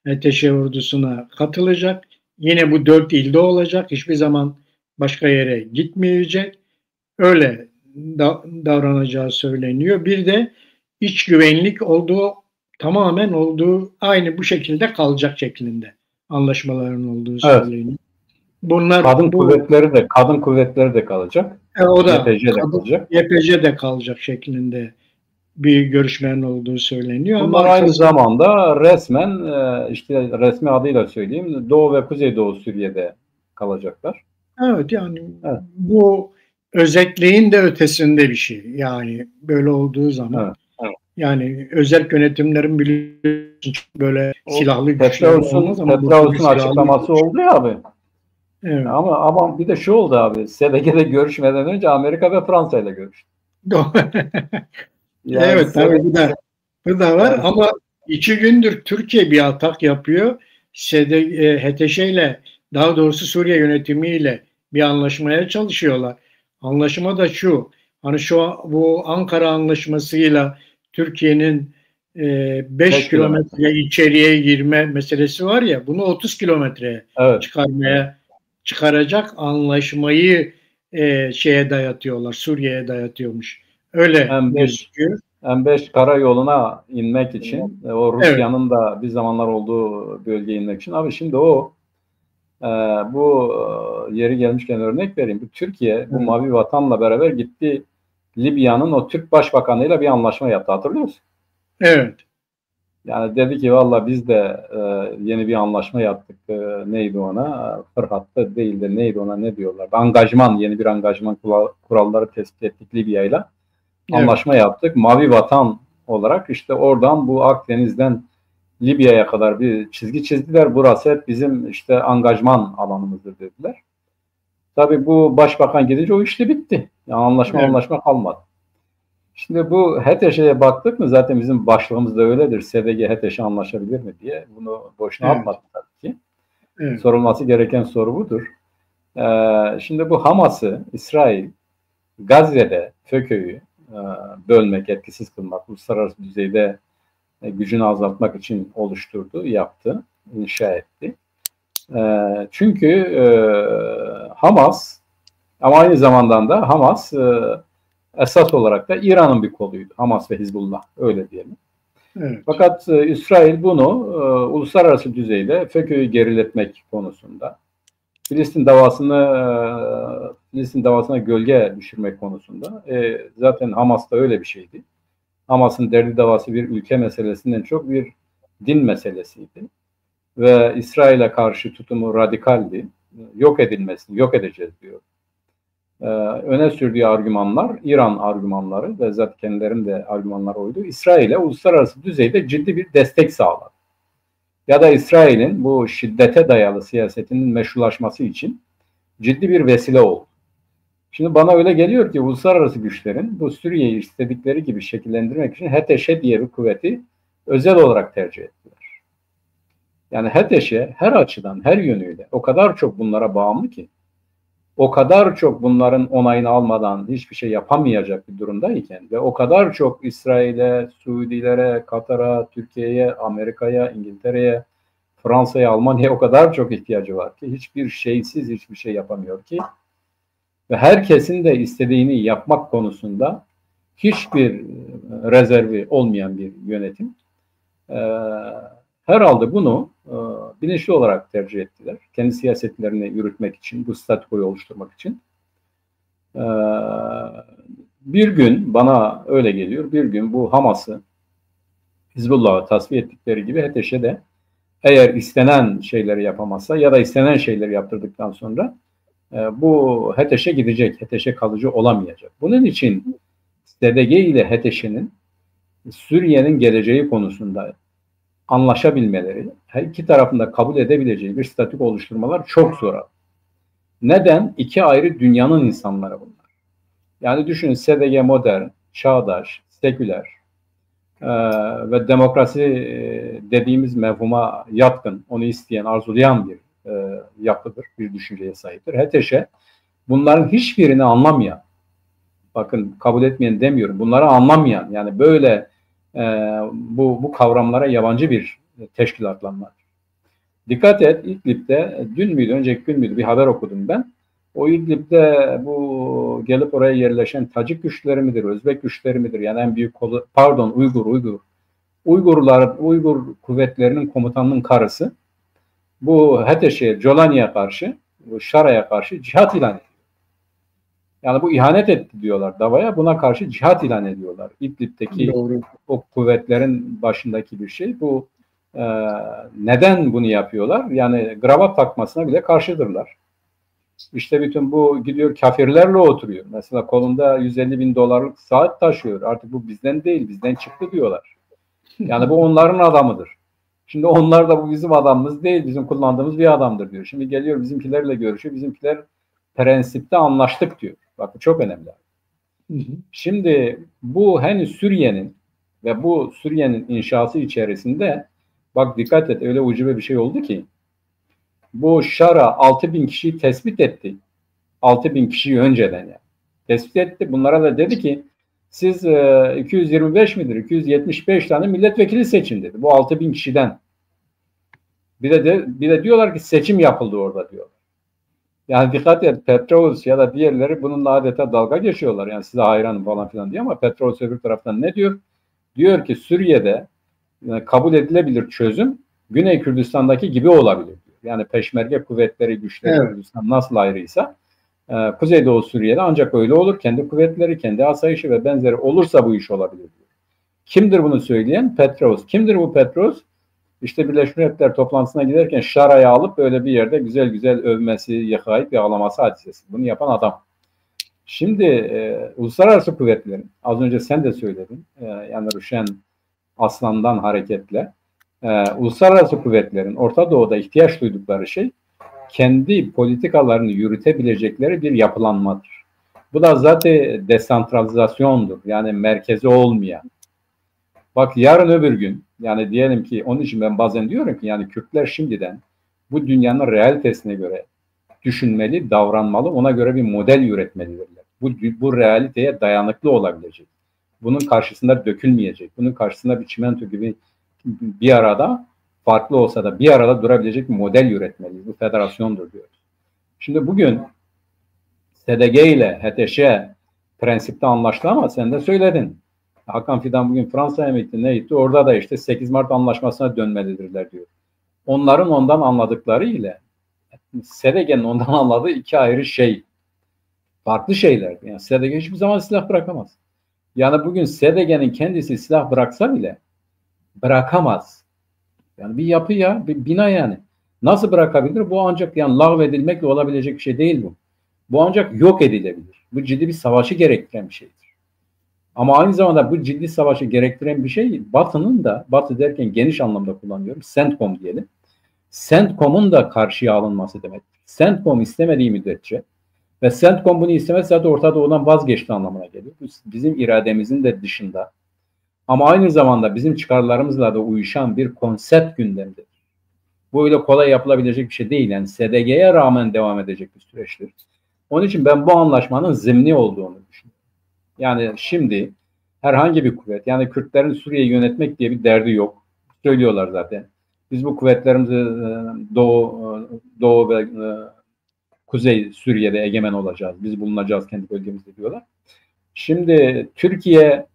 HTŞ ordusuna katılacak. Yine bu 4 ilde olacak, hiçbir zaman başka yere gitmeyecek. Öyle davranacağı söyleniyor. Bir de iç güvenlik tamamen olduğu aynı bu şekilde kalacak şeklinde anlaşmaların olduğu söyleniyor. Evet. Bunlar kadın kuvvetleri de kalacak. O da YPG de kalacak şeklinde bir görüşmenin olduğu söyleniyor. Bunlar aynı zamanda resmen işte resmi adıyla söyleyeyim, Doğu ve Kuzeydoğu Suriye'de kalacaklar. Evet, yani evet. Bu özetliğin de ötesinde bir şey. Yani böyle olduğu zaman yani özel yönetimlerin biliyorsun böyle silahlı güçler olmaz ama Petraeus'un açıklaması oldu ya abi. Evet. Ama bir de şu oldu abi. SDG'de görüşmeden önce Amerika ve Fransa ile görüştü. Yani evet tabii bu da var yani, ama 2 gündür Türkiye bir atak yapıyor. HTŞ ile, daha doğrusu Suriye yönetimiyle bir anlaşmaya çalışıyorlar. Anlaşma da şu. Hani bu Ankara Anlaşması'yla Türkiye'nin 5 kilometre içeriye girme meselesi var ya, bunu 30 kilometreye çıkaracak anlaşmayı şeye dayatıyorlar. Suriye'ye dayatıyormuş. Öyle gözüküyor. M5 karayoluna inmek için, o Rusya'nın da bir zamanlar olduğu bölgeye inmek için. Abi şimdi bu yeri gelmişken örnek vereyim. Türkiye bu Mavi Vatan'la beraber gitti, Libya'nın o Türk Başbakanı'yla bir anlaşma yaptı, hatırlıyorsun? Evet. Yani dedi ki valla biz de yeni bir anlaşma yaptık. Neydi ona? Fırhat'ta değil de neydi ona, ne diyorlardı? Yeni bir angajman kuralları tespit ettik Libya'yla. Anlaşma yaptık. Mavi Vatan olarak işte oradan bu Akdeniz'den Libya'ya kadar bir çizgi çizdiler. Burası hep bizim işte angajman alanımızdır dediler. Tabii bu başbakan gidince o işte bitti. Yani anlaşma kalmadı. Şimdi bu HTŞ'ye baktık mı, zaten bizim başlığımız da öyledir. SDG HTŞ anlaşabilir mi diye. Bunu boşuna atmadık tabii ki. Sorulması gereken soru budur. Şimdi bu Hamas'ı İsrail Gazze'de FÖKÖ'yü bölmek, etkisiz kılmak, uluslararası düzeyde gücünü azaltmak için oluşturdu, yaptı, inşa etti. Çünkü Hamas, ama aynı zamanda da Hamas esas olarak da İran'ın bir koluydu. Hamas ve Hizbullah, öyle diyelim. Evet. Fakat İsrail bunu uluslararası düzeyde FÖKÖ'yü geriletmek konusunda, Filistin davasına gölge düşürmek konusunda, zaten Hamas da öyle bir şeydi. Hamas'ın derdi davası bir ülke meselesinden çok bir din meselesiydi. Ve İsrail'e karşı tutumu radikaldi. Yok edilmesini, yok edeceğiz diyor. Öne sürdüğü argümanlar, İran argümanları ve zaten kendilerinin de argümanları oydu. İsrail'e uluslararası düzeyde ciddi bir destek sağladı. Ya da İsrail'in bu şiddete dayalı siyasetinin meşrulaşması için ciddi bir vesile oldu. Şimdi bana öyle geliyor ki uluslararası güçlerin bu Suriye'yi istedikleri gibi şekillendirmek için HTŞ diye bir kuvveti özel olarak tercih ettiler. Yani HTŞ her açıdan, her yönüyle o kadar çok bunlara bağımlı ki, o kadar çok bunların onayını almadan hiçbir şey yapamayacak bir durumdayken ve o kadar çok İsrail'e, Suudilere, Katar'a, Türkiye'ye, Amerika'ya, İngiltere'ye, Fransa'ya, Almanya'ya o kadar çok ihtiyacı var ki hiçbir şey yapamıyor ki. Ve herkesin de istediğini yapmak konusunda hiçbir rezervi olmayan bir yönetim. Herhalde bunu bilinçli olarak tercih ettiler. Kendi siyasetlerini yürütmek için, bu statükoyu oluşturmak için. Bir gün, bana öyle geliyor, bir gün bu Hamas'ı, Hizbullah'ı tasfiye ettikleri gibi HTŞ de eğer istenen şeyleri yapamazsa ya da istenen şeyleri yaptırdıktan sonra bu HTŞ gidecek, HTŞ kalıcı olamayacak. Bunun için SDG ile HTŞ'nin Suriye'nin geleceği konusunda anlaşabilmeleri, her iki tarafında kabul edebileceği bir statü oluşturmalar çok zor. Neden? İki ayrı dünyanın insanları bunlar. Yani düşünün, SDG modern, çağdaş, seküler ve demokrasi dediğimiz mefhuma yatkın, onu isteyen, arzulayan bir yapıdır, bir düşünceye sahiptir. HTŞ bunların hiçbirini anlamayan, bakın kabul etmeyen demiyorum, bunları anlamayan, yani böyle bu kavramlara yabancı bir teşkilatlanma. Dikkat et, İdlib'de önceki gün müydü bir haber okudum ben. O İdlib'de bu gelip oraya yerleşen Tacik güçleri midir, Özbek güçleri midir? Yani en büyük Uygur kuvvetlerinin komutanının karısı bu HTŞ'ye, Jolani'ye karşı, bu Şara'ya karşı cihat ilan ediyor. Yani bu ihanet etti diyorlar davaya, buna karşı cihat ilan ediyorlar. İdlib'deki o kuvvetlerin başındaki bir şey. Bu neden bunu yapıyorlar? Yani kravat takmasına bile karşıdırlar. İşte bütün bu gidiyor kafirlerle oturuyor. Mesela kolunda 150 bin dolarlık saat taşıyor. Artık bu bizden değil, bizden çıktı diyorlar. Yani bu onların adamıdır. Şimdi onlar da bu bizim adamımız değil, bizim kullandığımız bir adamdır diyor. Şimdi geliyor bizimkilerle görüşüyor. Bizimkiler prensipte anlaştık diyor. Bak bu çok önemli. Şimdi bu henüz Suriye'nin Ve bu Suriye'nin inşası içerisinde bak dikkat et öyle ucube bir şey oldu ki bu Şara 6.000 kişiyi tespit etti. 6.000 kişiyi önceden yani. Tespit etti. Bunlara da dedi ki siz 225 midir? 275 tane milletvekili seçin dedi. Bu 6.000 kişiden. Bir de diyorlar ki seçim yapıldı orada diyor. Yani dikkat et Petraeus ya da diğerleri bununla adeta dalga geçiyorlar. Yani size hayranım falan filan diye ama Petraeus öbür taraftan ne diyor? Diyor ki Suriye'de kabul edilebilir çözüm Güney Kürdistan'daki gibi olabilir diyor. Yani peşmerge kuvvetleri, güçleri evet. Kürdistan nasıl ayrıysa Kuzeydoğu Suriye'de ancak öyle olur. Kendi kuvvetleri, kendi asayişi ve benzeri olursa bu iş olabilir diyor. Kimdir bunu söyleyen? Petraeus. Kimdir bu Petraeus? İşte Birleşmiş Milletler toplantısına giderken Şara'yı alıp böyle bir yerde güzel güzel övmesi, yıkayıp yağlaması hadisesi. Bunu yapan adam. Şimdi uluslararası kuvvetlerin, az önce sen de söyledin, yani Rüşen Aslan'dan hareketle, uluslararası kuvvetlerin Orta Doğu'da ihtiyaç duydukları şey, kendi politikalarını yürütebilecekleri bir yapılanmadır. Bu da zaten desantralizasyondur. Yani merkezi olmayan. Bak yarın öbür gün yani diyelim ki onun için ben bazen diyorum ki yani Kürtler şimdiden bu dünyanın realitesine göre düşünmeli, davranmalı, ona göre bir model üretmelidirler. Bu realiteye dayanıklı olabilecek. Bunun karşısında dökülmeyecek. Bunun karşısında bir çimento gibi bir arada farklı olsa da bir arada durabilecek bir model üretmeliyiz. Bu federasyondur diyoruz. Şimdi bugün SDG ile HTŞ prensipte anlaştı ama sen de söyledin. Hakan Fidan bugün Fransa'ya mı gitti, ne gitti? Orada da işte 8 Mart anlaşmasına dönmelidirler diyor. Onların ondan anladıkları ile SDG'nin ondan anladığı iki ayrı şey. Farklı şeyler. Yani SDG hiçbir zaman silah bırakamaz. Yani bugün SDG'nin kendisi silah bıraksa bile bırakamaz. Yani bir yapı ya, bir bina yani. Nasıl bırakabilir? Bu ancak yani lağvedilmekle olabilecek bir şey değil bu. Bu ancak yok edilebilir. Bu ciddi bir savaşı gerektiren bir şeydir. Ama aynı zamanda bu ciddi savaşı gerektiren bir şey Batı'nın da, Batı derken geniş anlamda kullanıyorum, CENTCOM diyelim. CENTCOM'un da karşıya alınması demektir. CENTCOM istemediği müddetçe ve CENTCOM bunu istemez zaten Orta Doğu'dan vazgeçti anlamına geliyor. Bu bizim irademizin de dışında. Ama aynı zamanda bizim çıkarlarımızla da uyuşan bir konsept gündemidir. Bu öyle kolay yapılabilecek bir şey değil. Yani SDG'ye rağmen devam edecek bir süreçtir. Onun için ben bu anlaşmanın zımni olduğunu düşünüyorum. Yani şimdi herhangi bir kuvvet, yani Kürtlerin Suriye'yi yönetmek diye bir derdi yok. Söylüyorlar zaten. Biz bu kuvvetlerimizi Doğu ve Kuzey Suriye'de egemen olacağız. Biz bulunacağız kendi bölgemizde diyorlar. Şimdi Türkiye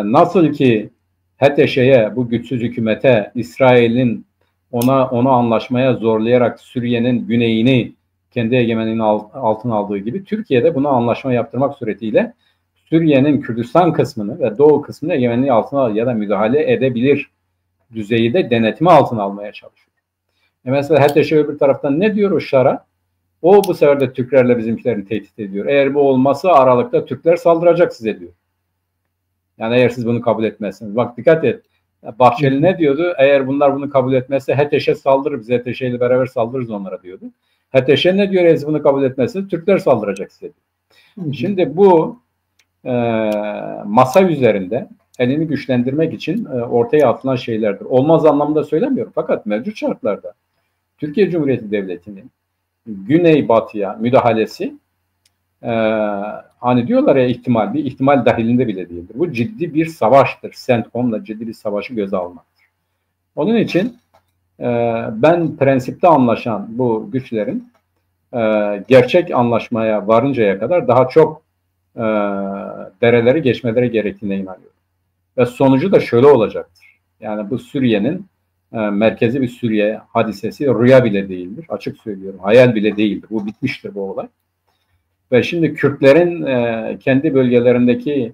nasıl ki HTŞ'ye, bu güçsüz hükümete, İsrail'in onu anlaşmaya zorlayarak Suriye'nin güneyini kendi egemenliğinin altına aldığı gibi Türkiye'de buna anlaşma yaptırmak suretiyle Suriye'nin Kürdistan kısmını ve Doğu kısmını egemenliği altına ya da müdahale edebilir düzeyde denetimi altına almaya çalışıyor. Mesela HTŞ öbür taraftan ne diyor o Şara? O bu sefer de Türklerle bizimkilerini tehdit ediyor. Eğer bu olmazsa Aralık'ta Türkler saldıracak size diyor. Yani eğer siz bunu kabul etmezseniz. Bak dikkat et. Bahçeli ne diyordu? Eğer bunlar bunu kabul etmezse HTŞ saldırır. Biz HTŞ ile beraber saldırırız onlara diyordu. HTŞ ne diyor? Eğer siz bunu kabul etmezseniz Türkler saldıracak size diyor. Şimdi bu masa üzerinde elini güçlendirmek için ortaya atılan şeylerdir. Olmaz anlamda söylemiyorum. Fakat mevcut şartlarda Türkiye Cumhuriyeti Devleti'nin Güneybatı'ya müdahalesi hani diyorlar ya bir ihtimal dahilinde bile değildir. Bu ciddi bir savaştır. CENTCOM'la ciddi bir savaşı göze almaktır. Onun için ben prensipte anlaşan bu güçlerin gerçek anlaşmaya varıncaya kadar daha çok dereleri geçmeleri gerektiğine inanıyorum. Ve sonucu da şöyle olacaktır. Yani bu Suriye'nin merkezi bir Suriye hadisesi rüya bile değildir. Açık söylüyorum. Hayal bile değildir. Bu bitmiştir bu olay. Ve şimdi Kürtlerin kendi bölgelerindeki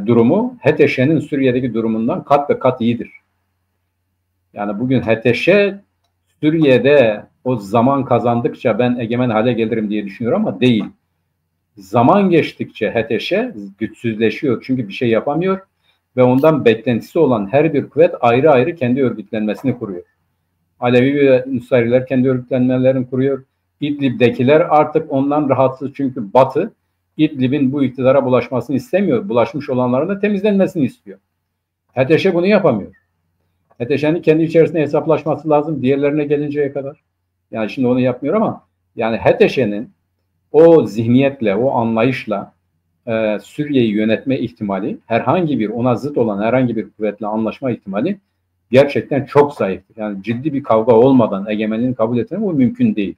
durumu HTŞ'nin Suriye'deki durumundan kat ve kat iyidir. Yani bugün HTŞ Suriye'de o zaman kazandıkça ben egemen hale gelirim diye düşünüyor ama değil. Zaman geçtikçe HTŞ güçsüzleşiyor çünkü bir şey yapamıyor ve ondan beklentisi olan her bir kuvvet ayrı ayrı kendi örgütlenmesini kuruyor. Alevi ve Nusayriler kendi örgütlenmelerini kuruyor. İdlib'dekiler artık ondan rahatsız çünkü Batı İdlib'in bu iktidara bulaşmasını istemiyor. Bulaşmış olanların da temizlenmesini istiyor. HTŞ bunu yapamıyor. HTŞ'nin kendi içerisinde hesaplaşması lazım diğerlerine gelinceye kadar. Yani şimdi onu yapmıyor ama yani HTŞ'nin o zihniyetle, o anlayışla Suriye'yi yönetme ihtimali, herhangi bir ona zıt olan herhangi bir kuvvetle anlaşma ihtimali gerçekten çok zayıf. Yani ciddi bir kavga olmadan egemenliğini kabul etmek bu mümkün değil.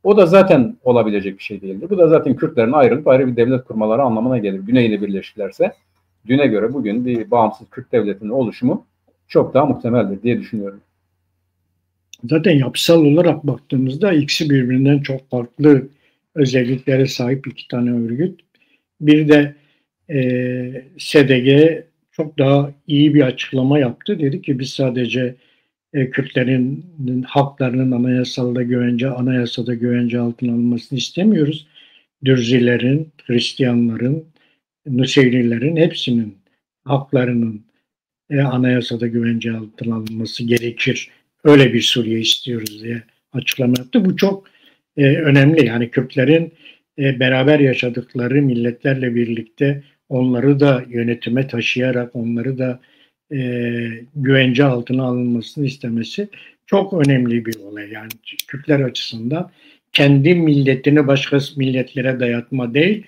O da zaten olabilecek bir şey değildir. Bu da zaten Kürtlerin ayrılıp ayrı bir devlet kurmaları anlamına gelir. Güney ile birleşirlerse düne göre bugün bir bağımsız Kürt devletinin oluşumu çok daha muhtemeldir diye düşünüyorum. Zaten yapısal olarak baktığımızda ikisi birbirinden çok farklı özelliklere sahip iki tane örgüt. Bir de SDG çok daha iyi bir açıklama yaptı. Dedi ki biz sadece Kürtlerin haklarının anayasada güvence altına alınmasını istemiyoruz. Dürzilerin, Hristiyanların, Nuseyrilerin hepsinin haklarının anayasada güvence altına alınması gerekir. Öyle bir Suriye istiyoruz diye açıklama yaptı. Bu çok önemli. Yani Kürtlerin beraber yaşadıkları milletlerle birlikte onları da yönetime taşıyarak onları da güvence altına alınmasını istemesi çok önemli bir olay. Yani Kürtler açısından kendi milletini başka milletlere dayatma değil,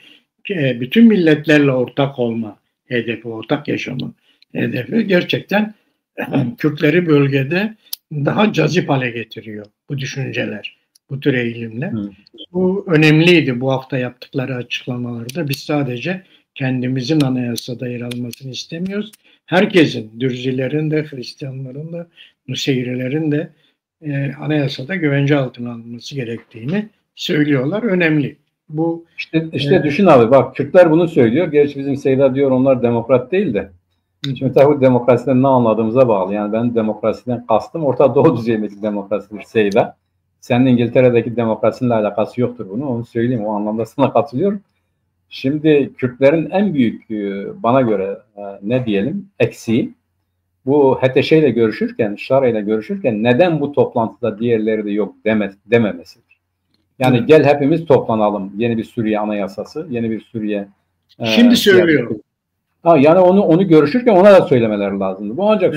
bütün milletlerle ortak olma hedefi, ortak yaşama hedefi gerçekten Kürtleri bölgede daha cazip hale getiriyor bu düşünceler, bu tür eğilimler. Bu önemliydi bu hafta yaptıkları açıklamalarda. Biz sadece kendimizin anayasada yer almasını istemiyoruz. Herkesin, Dürzilerin de, Hristiyanların da, Nuseyrilerin de anayasada güvence altına alınması gerektiğini söylüyorlar. Önemli. Bu İşte düşün abi bak Kürtler bunu söylüyor. Gerçi bizim Seyda diyor onlar demokrat değil de. Şimdi tabii demokrasiden ne anladığımıza bağlı. Yani ben demokrasiden kastım Orta Doğu düzeyindeki demokrasidir Seyda. Senin İngiltere'deki demokrasiyle alakası yoktur bunu. Onu söyleyeyim. O anlamda sana katılıyorum. Şimdi Kürtlerin en büyük bana göre ne diyelim eksiği bu HTŞ ile görüşürken, Şara ile görüşürken neden bu toplantıda diğerleri de yok dememesidir. Yani gel hepimiz toplanalım. Yeni bir Suriye anayasası, yeni bir Suriye şimdi söylüyor. Yani onu görüşürken ona da söylemeleri lazımdı. Bu ancak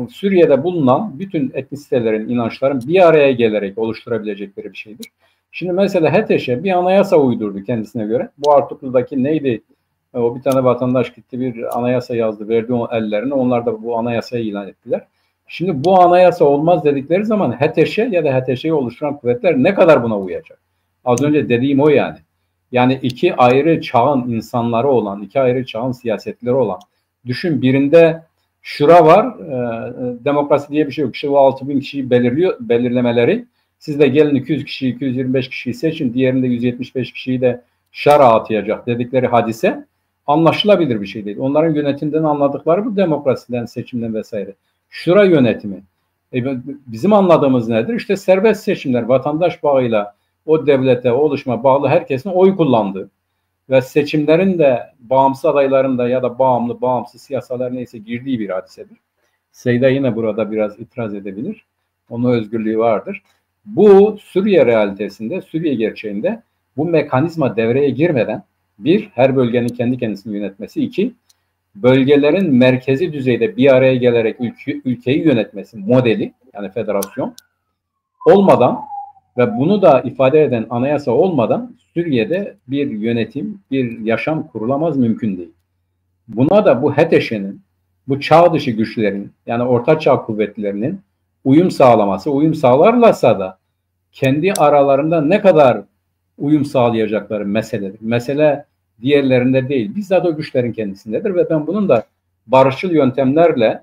Suriye'de bulunan bütün etnisitelerin, inançların bir araya gelerek oluşturabilecekleri bir şeydir. Şimdi mesela HTŞ bir anayasa uydurdu kendisine göre. Bu artikıldaki neydi? O bir tane vatandaş gitti bir anayasa yazdı, verdi ellerine. Onlar da bu anayasayı ilan ettiler. Şimdi bu anayasa olmaz dedikleri zaman HTŞ ya da HTŞ'yi oluşturan kuvvetler ne kadar buna uyacak? Az önce dediğim o yani. Yani iki ayrı çağın insanları olan, iki ayrı çağın siyasetleri olan. Düşün birinde şura var, demokrasi diye bir şey yok. İşte o 6.000 kişiyi belirlemeleri. Siz de gelin 200 kişi, 225 kişiyi seçin. Diğerinde 175 kişiyi de şara atayacak dedikleri hadise anlaşılabilir bir şey değil. Onların yönetimden anladıkları bu demokrasiden, seçimden vesaire. Şura yönetimi. Bizim anladığımız nedir? İşte serbest seçimler, vatandaş bağıyla o devlete, o oluşuma bağlı herkesin oy kullandığı ve seçimlerin de bağımsız adayların da ya da bağımsız siyasalar neyse girdiği bir hadisedir. Seyda yine burada biraz itiraz edebilir. Onun özgürlüğü vardır. Bu Suriye realitesinde, Suriye gerçeğinde bu mekanizma devreye girmeden bir, her bölgenin kendi kendisini yönetmesi, iki, bölgelerin merkezi düzeyde bir araya gelerek ülkeyi yönetmesi modeli yani federasyon olmadan ve bunu da ifade eden anayasa olmadan Suriye'de bir yönetim, bir yaşam kurulamaz, mümkün değil. Buna da bu HTŞ'nin, bu çağ dışı güçlerin yani orta çağ kuvvetlerinin uyum sağlaması, uyum sağlarlarsa da kendi aralarında ne kadar uyum sağlayacakları meseledir. Mesele diğerlerinde değil, bizzat o güçlerin kendisindedir ve ben bunun da barışçıl yöntemlerle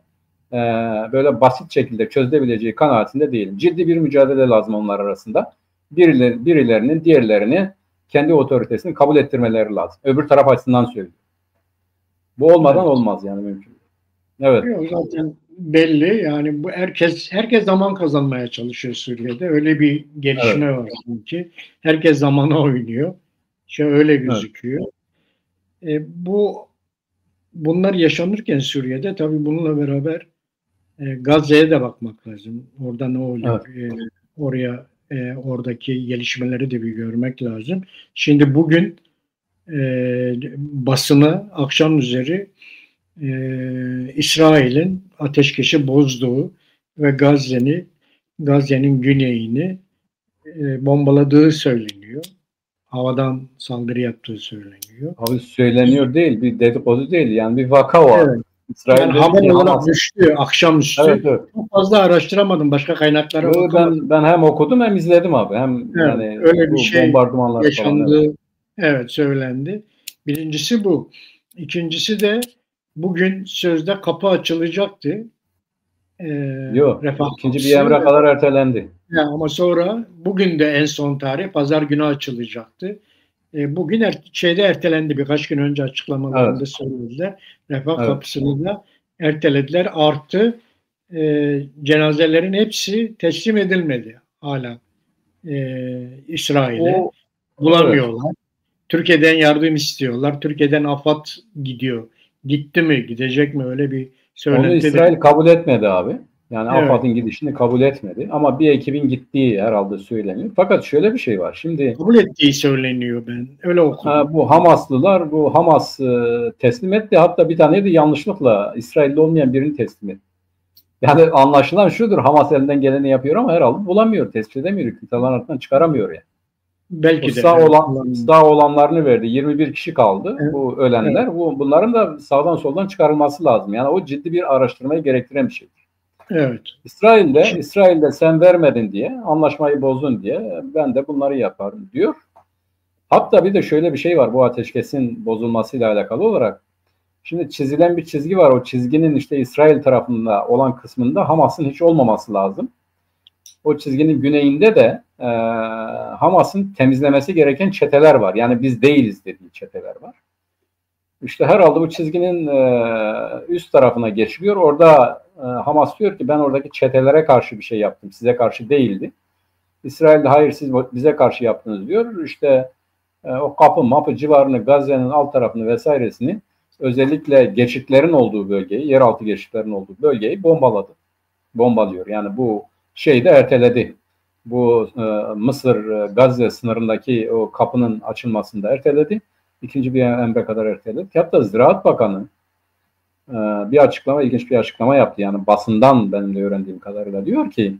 böyle basit şekilde çözülebileceği kanaatinde değilim. Ciddi bir mücadele lazım onlar arasında. Birilerinin diğerlerini kendi otoritesini kabul ettirmeleri lazım. Öbür taraf açısından söylüyorum. Bu olmadan olmaz yani mümkün. Evet. Zaten belli yani bu herkes zaman kazanmaya çalışıyor Suriye'de. Öyle bir gelişme var çünkü. Herkes zamana oynuyor. Öyle gözüküyor. Bunlar yaşanırken Suriye'de tabii bununla beraber Gazze'ye de bakmak lazım. Orada ne oluyor? Oradaki gelişmeleri de bir görmek lazım. Şimdi bugün basını akşam üzeri İsrail'in ateşkesi bozduğu ve Gazze'nin güneyini bombaladığı söyleniyor. Havadan saldırı yaptığı söyleniyor. Abi söyleniyor değil, bir dedikodu değil. Yani bir vaka var. Evet. İsrail Yani dedi haber ki olarak Hamas. düştü akşamüstü. Evet, evet. Çok fazla araştıramadım. Başka kaynaklara bakamadım. Ben hem okudum hem izledim abi. Hem Evet, yani öyle bir bu şey bombardımanlar falan. Evet. yaşandı. Evet, söylendi. Birincisi bu. İkincisi de bugün sözde kapı açılacaktı. Ee, Yok. Refah İkinci bir Kapısı. emre kadar ertelendi. Ya ama sonra bugün de en son tarih pazar günü açılacaktı. Bugün şeyde ertelendi. Birkaç gün önce Evet. açıklamalarında söylediler. Refah Evet. Kapısı'nı da ertelediler. Artı cenazelerin hepsi teslim edilmedi hala İsrail'e. O evet. Bulamıyorlar. Türkiye'den yardım istiyorlar. Türkiye'den AFAD gidiyor. Gitti mi, gidecek mi öyle bir Onu söylenti de. İsrail kabul etmedi abi. Yani Evet. AFAD'ın gidişini kabul etmedi. Ama bir ekibin gittiği herhalde söyleniyor. Fakat şöyle bir şey var. Şimdi Kabul ettiği söyleniyor ben. Öyle okudum. bu Hamaslılar bu Hamas teslim etti. Hatta bir tane de yanlışlıkla İsrail'de olmayan birini teslim etti. Yani anlaşılan şudur. Hamas elinden geleni yapıyor ama herhalde bulamıyor. Tespit edemiyor. Kıtaların altından çıkaramıyor yani. O Belki de sağ evet. sağ olanlarını verdi. 21 kişi kaldı. Evet. Bu ölenler. Evet. Bunların da sağdan soldan çıkarılması lazım. Yani o ciddi bir araştırmayı gerektiren bir şey. Evet. İsrail'de sen vermedin diye, anlaşmayı bozdun diye ben de bunları yaparım diyor. Hatta bir de şöyle bir şey var bu ateşkesin bozulmasıyla alakalı olarak. Şimdi çizilen bir çizgi var. O çizginin işte İsrail tarafında olan kısmında Hamas'ın hiç olmaması lazım. O çizginin güneyinde de Hamas'ın temizlemesi gereken çeteler var. Yani biz değiliz dediği çeteler var. İşte herhalde bu çizginin üst tarafına geçiliyor. Orada Hamas diyor ki ben oradaki çetelere karşı bir şey yaptım. Size karşı değildi. İsrail de hayır siz bize karşı yaptınız diyor. İşte o kapı mapı civarını Gazze'nin alt tarafını vesairesini özellikle geçitlerin olduğu bölgeyi, yeraltı geçitlerin olduğu bölgeyi bombaladı. Bombalıyor. Yani bu şeyi de erteledi. Bu Mısır Gazze sınırındaki o kapının açılmasını da erteledi. İkinci bir emre kadar erteledi. Hatta Ziraat Bakanı ilginç bir açıklama yaptı. Yani basından benim de öğrendiğim kadarıyla diyor ki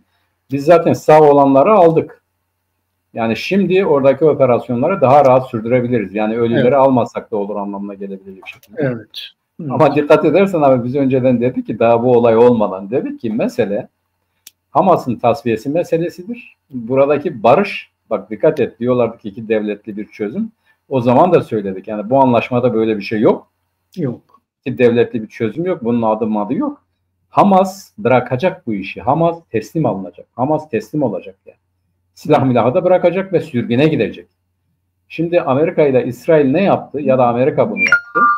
biz zaten sağ olanları aldık. Yani şimdi oradaki operasyonları daha rahat sürdürebiliriz. Yani ölüleri Evet. almasak da olur anlamına gelebilir bir şekilde. Evet. Ama dikkat edersen abi biz önceden dedik ki daha bu olay olmadan dedik ki mesele Hamas'ın tasfiyesi meselesidir. Buradaki barış, bak dikkat et diyorlardı ki iki devletli bir çözüm. O zaman da söyledik yani bu anlaşmada böyle bir şey yok. Yok. İki devletli bir çözüm yok. Bunun adı yok. Hamas bırakacak bu işi. Hamas teslim alınacak. Hamas teslim olacak yani. Silah milahı da bırakacak ve sürgüne gidecek. Şimdi Amerika ile İsrail ne yaptı? Ya da Amerika bunu yaptı.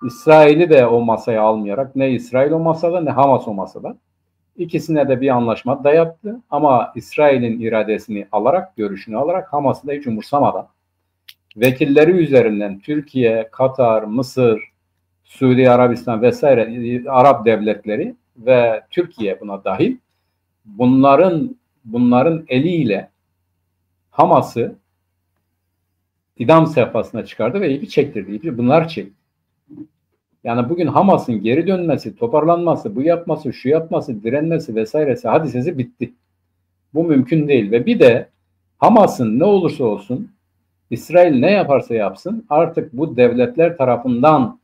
İsrail'i de o masaya almayarak ne İsrail o masada ne Hamas o masada. İkisine de bir anlaşma da yaptı. Ama İsrail'in iradesini alarak, görüşünü alarak Hamas'ı da hiç umursamadan vekilleri üzerinden Türkiye, Katar, Mısır, Suudi Arabistan vesaire Arap devletleri ve Türkiye buna dahil bunların eliyle Hamas'ı idam sehpasına çıkardı ve ipi çektirdi. İpi bunlar çekti. Yani bugün Hamas'ın geri dönmesi, toparlanması, bu yapması, şu yapması, direnmesi vesairesi hadisesi bitti. Bu mümkün değil ve bir de Hamas'ın ne olursa olsun İsrail ne yaparsa yapsın artık bu devletler tarafından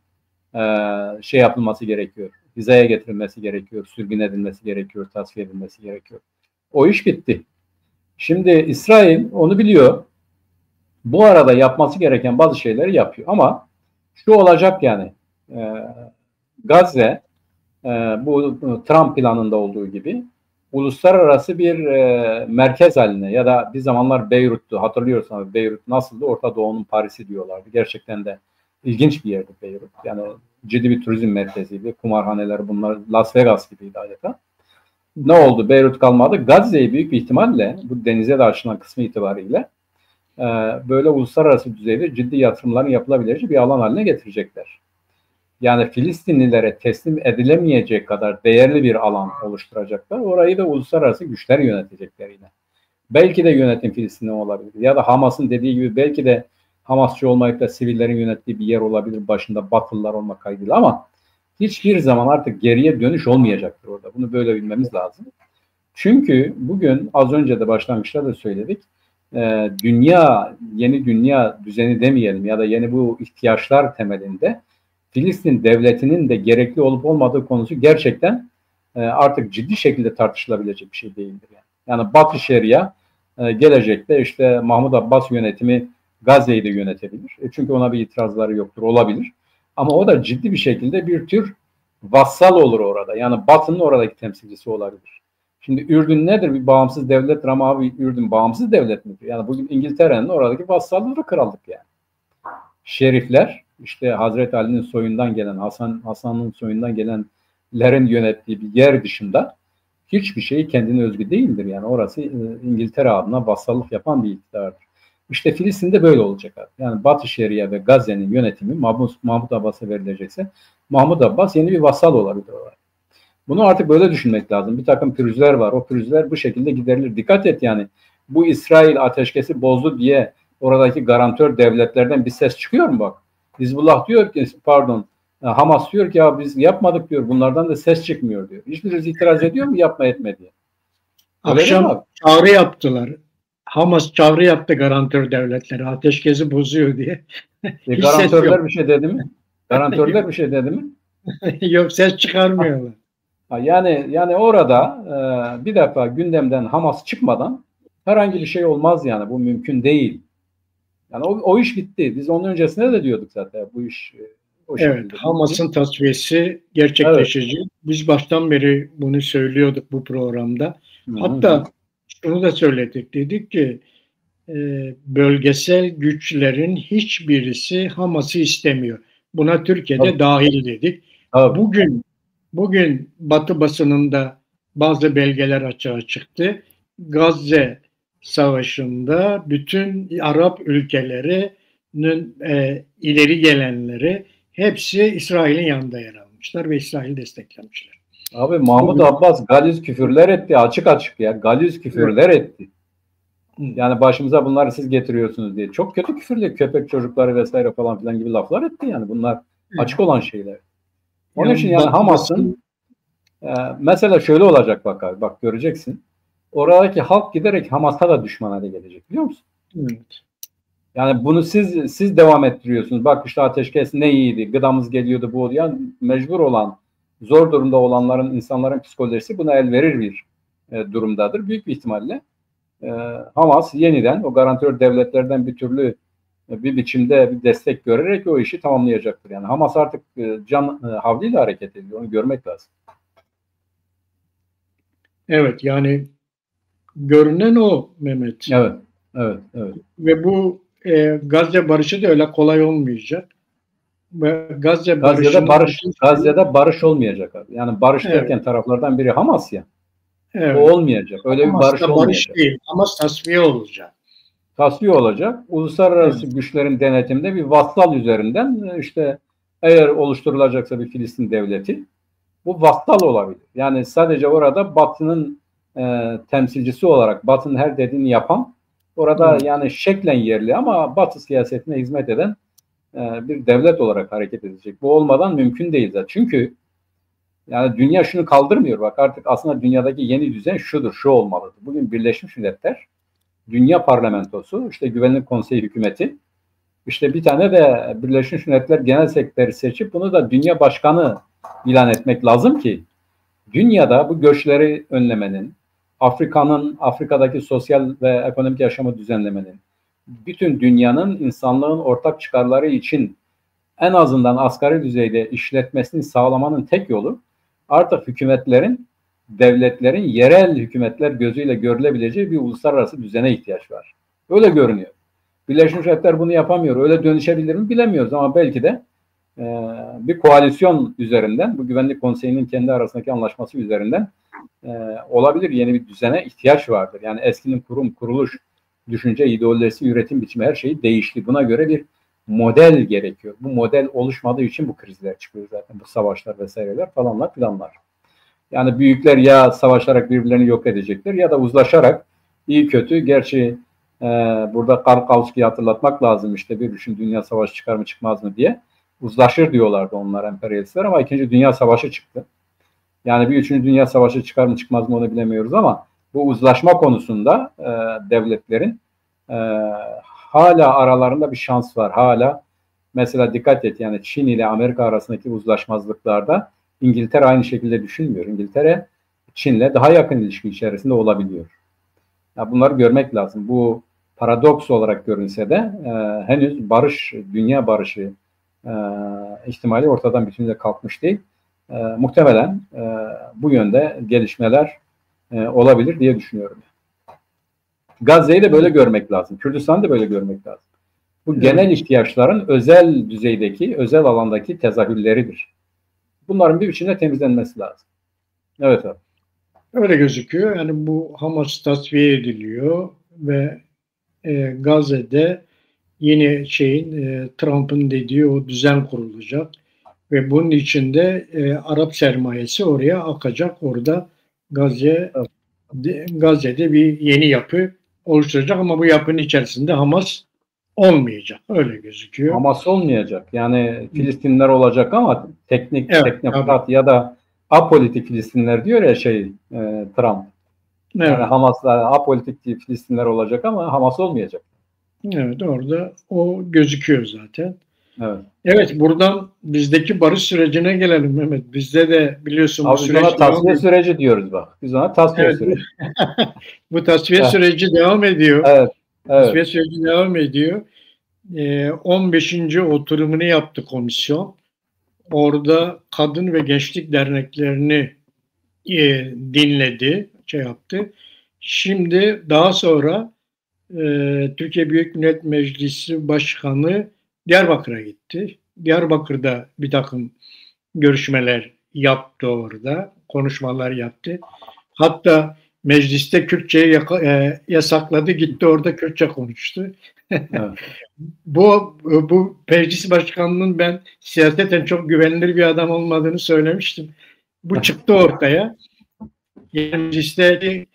şey yapılması gerekiyor. Hizaya getirilmesi gerekiyor, sürgün edilmesi gerekiyor, tasfiye edilmesi gerekiyor. O iş bitti. Şimdi İsrail onu biliyor. Bu arada yapması gereken bazı şeyleri yapıyor. Ama şu olacak yani Gazze bu Trump planında olduğu gibi uluslararası bir merkez haline ya da bir zamanlar Beyrut'tu. Hatırlıyorsanız Beyrut nasıldı? Orta Doğu'nun Paris'i diyorlardı. Gerçekten de ilginç bir yerdi Beyrut. Yani ciddi bir turizm merkeziydi. Kumarhaneler bunlar Las Vegas gibiydi adeta. Ne oldu? Beyrut kalmadı. Gazze'yi büyük bir ihtimalle bu denize de açılan kısmı itibariyle böyle uluslararası düzeyde ciddi yatırımların yapılabileceği bir alan haline getirecekler. Yani Filistinlilere teslim edilemeyecek kadar değerli bir alan oluşturacaklar. Orayı da uluslararası güçler yönetecekler yine. Belki de yönetim Filistin'de olabilir. Ya da Hamas'ın dediği gibi belki de Hamasçı olmayıp da sivillerin yönettiği bir yer olabilir. Başında Batılılar olmak kaydıyla ama hiçbir zaman artık geriye dönüş olmayacaktır orada. Bunu böyle bilmemiz lazım. Çünkü bugün az önce de başlangıçta da söyledik. Dünya, yeni dünya düzeni demeyelim ya da yeni bu ihtiyaçlar temelinde Filistin devletinin de gerekli olup olmadığı konusu gerçekten artık ciddi şekilde tartışılabilecek bir şey değildir. Yani Batı Şeria gelecekte işte Mahmut Abbas yönetimi Gazze'yi de yönetebilir. Çünkü ona bir itirazları yoktur, olabilir. Ama o da ciddi bir şekilde bir tür vassal olur orada. Yani Batı'nın oradaki temsilcisi olabilir. Şimdi Ürdün nedir? Bir bağımsız devlettir ama abi Ürdün bağımsız devlet midir? Yani bugün İngiltere'nin oradaki vassallığı krallık yani. Şerifler, işte Hazreti Ali'nin soyundan gelen, Hasan'ın soyundan gelenlerin yönettiği bir yer dışında hiçbir şey kendine özgü değildir. Yani orası İngiltere adına vassallık yapan bir iktidardır. İşte Filistin'de böyle olacak abi. Yani Batı Şeria ve Gazze'nin yönetimi Mahmut Abbas'a verilecekse Mahmut Abbas yeni bir vassal olabilir orada. Bunu artık böyle düşünmek lazım. Bir takım pürüzler var. O pürüzler bu şekilde giderilir. Dikkat et yani. Bu İsrail ateşkesi bozdu diye oradaki garantör devletlerden bir ses çıkıyor mu bak? Hizbullah diyor ki Hamas diyor ki ya biz yapmadık diyor. Bunlardan da ses çıkmıyor diyor. Hiçbirisi itiraz ediyor mu yapma etme diye. Akşam çağrı yaptılar. Hamas çağrı yaptı garantör devletlere. Ateşkesi bozuyor diye. Garantörler bir şey dedi mi? Garantörler bir şey dedi mi? Yok, ses çıkarmıyorlar. Yani orada bir defa gündemden Hamas çıkmadan herhangi bir şey olmaz yani. Bu mümkün değil. Yani o iş bitti. Biz onun öncesinde de diyorduk zaten bu iş o şekilde. Evet, Hamas'ın tasfiyesi gerçekleşecek. Evet. Biz baştan beri bunu söylüyorduk bu programda. Hatta şunu da söyledik. Dedik ki bölgesel güçlerin hiçbirisi Hamas'ı istemiyor. Buna Türkiye'de dahil dedik. Bugün Batı basınında bazı belgeler açığa çıktı. Gazze Savaşı'nda bütün Arap ülkelerinin ileri gelenleri hepsi İsrail'in yanında yer almışlar ve İsrail'i desteklemişler. Abi Mahmut Abbas galiz küfürler etti, açık açık ya. Galiz küfürler etti. Yani başımıza bunları siz getiriyorsunuz diye. Çok kötü küfürle köpek çocukları vesaire falan filan gibi laflar etti yani. Bunlar açık olan şeyler. Onun için yani Hamas'ın mesela şöyle olacak bak abi. Bak göreceksin. Oradaki halk giderek Hamas'a da düşman hale gelecek. Biliyor musun? Evet. Yani bunu siz devam ettiriyorsunuz. Bak işte ateşkes ne iyiydi. Gıdamız geliyordu bu. Yani mecbur olan, zor durumda olanların, insanların psikolojisi buna el verir bir durumdadır. Büyük bir ihtimalle Hamas yeniden o garantör devletlerden bir türlü bir biçimde bir destek görerek o işi tamamlayacaktır. Yani Hamas artık can havliyle hareket ediyor. Onu görmek lazım. Evet, yani görünen o Mehmet. Evet. Ve bu Gazze barışı da öyle kolay olmayacak. Ve Gazze'de barış olmayacak abi. Yani barış derken taraflardan biri Hamas ya. Evet. O olmayacak. Öyle Hamas'ta bir barış olmayacak. Barış değil. Hamas tasfiye olacak. Tasfiye olacak. Uluslararası güçlerin denetiminde bir vassal üzerinden işte eğer oluşturulacaksa bir Filistin devleti bu vassal olabilir. Yani sadece orada Batı'nın temsilcisi olarak Batı'nın her dediğini yapan orada yani şeklen yerli ama Batı siyasetine hizmet eden bir devlet olarak hareket edecek. Bu olmadan mümkün değil zaten. Çünkü yani dünya şunu kaldırmıyor. Bak artık aslında dünyadaki yeni düzen şu olmalıdır. Bugün Birleşmiş Milletler, Dünya Parlamentosu, işte Güvenlik Konseyi hükümeti, işte bir tane de Birleşmiş Milletler Genel Sekreteri seçip bunu da Dünya Başkanı ilan etmek lazım ki dünyada bu göçleri önlemenin, Afrika'daki sosyal ve ekonomik yaşamı düzenlemenin, bütün dünyanın insanlığın ortak çıkarları için en azından asgari düzeyde işletmesini sağlamanın tek yolu artık hükümetlerin, devletlerin yerel hükümetler gözüyle görülebileceği bir uluslararası düzene ihtiyaç var. Öyle görünüyor. Birleşmiş Milletler bunu yapamıyor. Öyle dönüşebilir mi bilemiyoruz ama belki de bir koalisyon üzerinden, bu Güvenlik Konseyi'nin kendi arasındaki anlaşması üzerinden olabilir. Yeni bir düzene ihtiyaç vardır. Yani eskinin kuruluş, düşünce, ideolojisi, üretim biçimi her şey değişti. Buna göre bir model gerekiyor. Bu model oluşmadığı için bu krizler çıkıyor zaten. Bu savaşlar vesaireler falanlar filanlar. Yani büyükler ya savaşarak birbirlerini yok edecekler ya da uzlaşarak iyi kötü. Gerçi burada Karl Kautsky'yi hatırlatmak lazım işte bir düşün dünya savaşı çıkar mı çıkmaz mı diye. uzlaşır diyorlardı onlar emperyalistler ama 2. Dünya Savaşı çıktı. Yani bir 3. Dünya Savaşı çıkar mı çıkmaz mı onu bilemiyoruz ama bu uzlaşma konusunda devletlerin hala aralarında bir şans var. Hala mesela dikkat et, yani Çin ile Amerika arasındaki uzlaşmazlıklarda İngiltere aynı şekilde düşünmüyor. İngiltere Çin'le daha yakın ilişki içerisinde olabiliyor. Ya bunları görmek lazım. Bu paradoks olarak görünse de henüz barış, dünya barışı ihtimali ortadan bütünüyle kalkmış değil. Muhtemelen bu yönde gelişmeler olabilir diye düşünüyorum. Gazze'yi de böyle görmek lazım. Kürdistan'ı da böyle görmek lazım. Bu genel ihtiyaçların özel düzeydeki, özel alandaki tezahürleridir. Bunların bir biçimde temizlenmesi lazım. Evet abi. Öyle gözüküyor. Yani bu Hamas tasfiye ediliyor ve Gazze'de yine Trump'ın dediği o düzen kurulacak ve bunun içinde Arap sermayesi oraya akacak. Orada Gazze'de bir yeni yapı oluşturacak ama bu yapının içerisinde Hamas olmayacak. Öyle gözüküyor. Hamas olmayacak. Yani Filistinler olacak ama teknokrat ya da apolitik Filistinler diyor ya Trump. Evet. Yani Hamas'la apolitik Filistinler olacak ama Hamas olmayacak. Evet, orada o gözüküyor zaten. Evet. Evet, buradan bizdeki barış sürecine gelelim Mehmet. Bizde de biliyorsun bu süreç... Biz ona tasfiye süreci diyoruz bak. Biz ona tasfiye süreci. Bu tasfiye süreci devam ediyor. Evet. Tasfiye süreci devam ediyor. 15. oturumunu yaptı komisyon. Orada kadın ve gençlik derneklerini dinledi, yaptı. Şimdi daha sonra Türkiye Büyük Millet Meclisi Başkanı Diyarbakır'a gitti. Diyarbakır'da bir takım görüşmeler yaptı orada, konuşmalar yaptı. Hatta mecliste Kürtçeyi yasakladı, gitti orada Kürtçe konuştu. Evet. Bu meclis başkanının ben siyaseten çok güvenilir bir adam olmadığını söylemiştim. Bu çıktı ortaya. Yani mecliste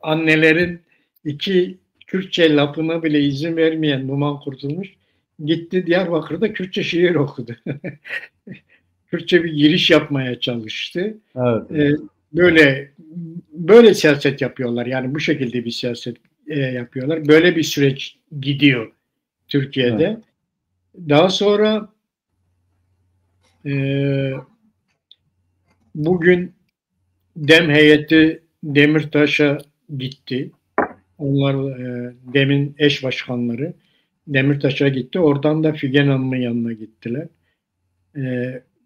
annelerin 2 Kürtçe lafına bile izin vermeyen Numan Kurtulmuş gitti Diyarbakır'da Kürtçe şiir okudu. Kürtçe bir giriş yapmaya çalıştı. Evet. Böyle siyaset yapıyorlar. Yani bu şekilde bir siyaset yapıyorlar. Böyle bir süreç gidiyor Türkiye'de. Evet. Daha sonra bugün DEM heyeti Demirtaş'a gitti. Onlar DEM'in eş başkanları Demirtaş'a gitti. Oradan da Figen Hanım'ın yanına gittiler.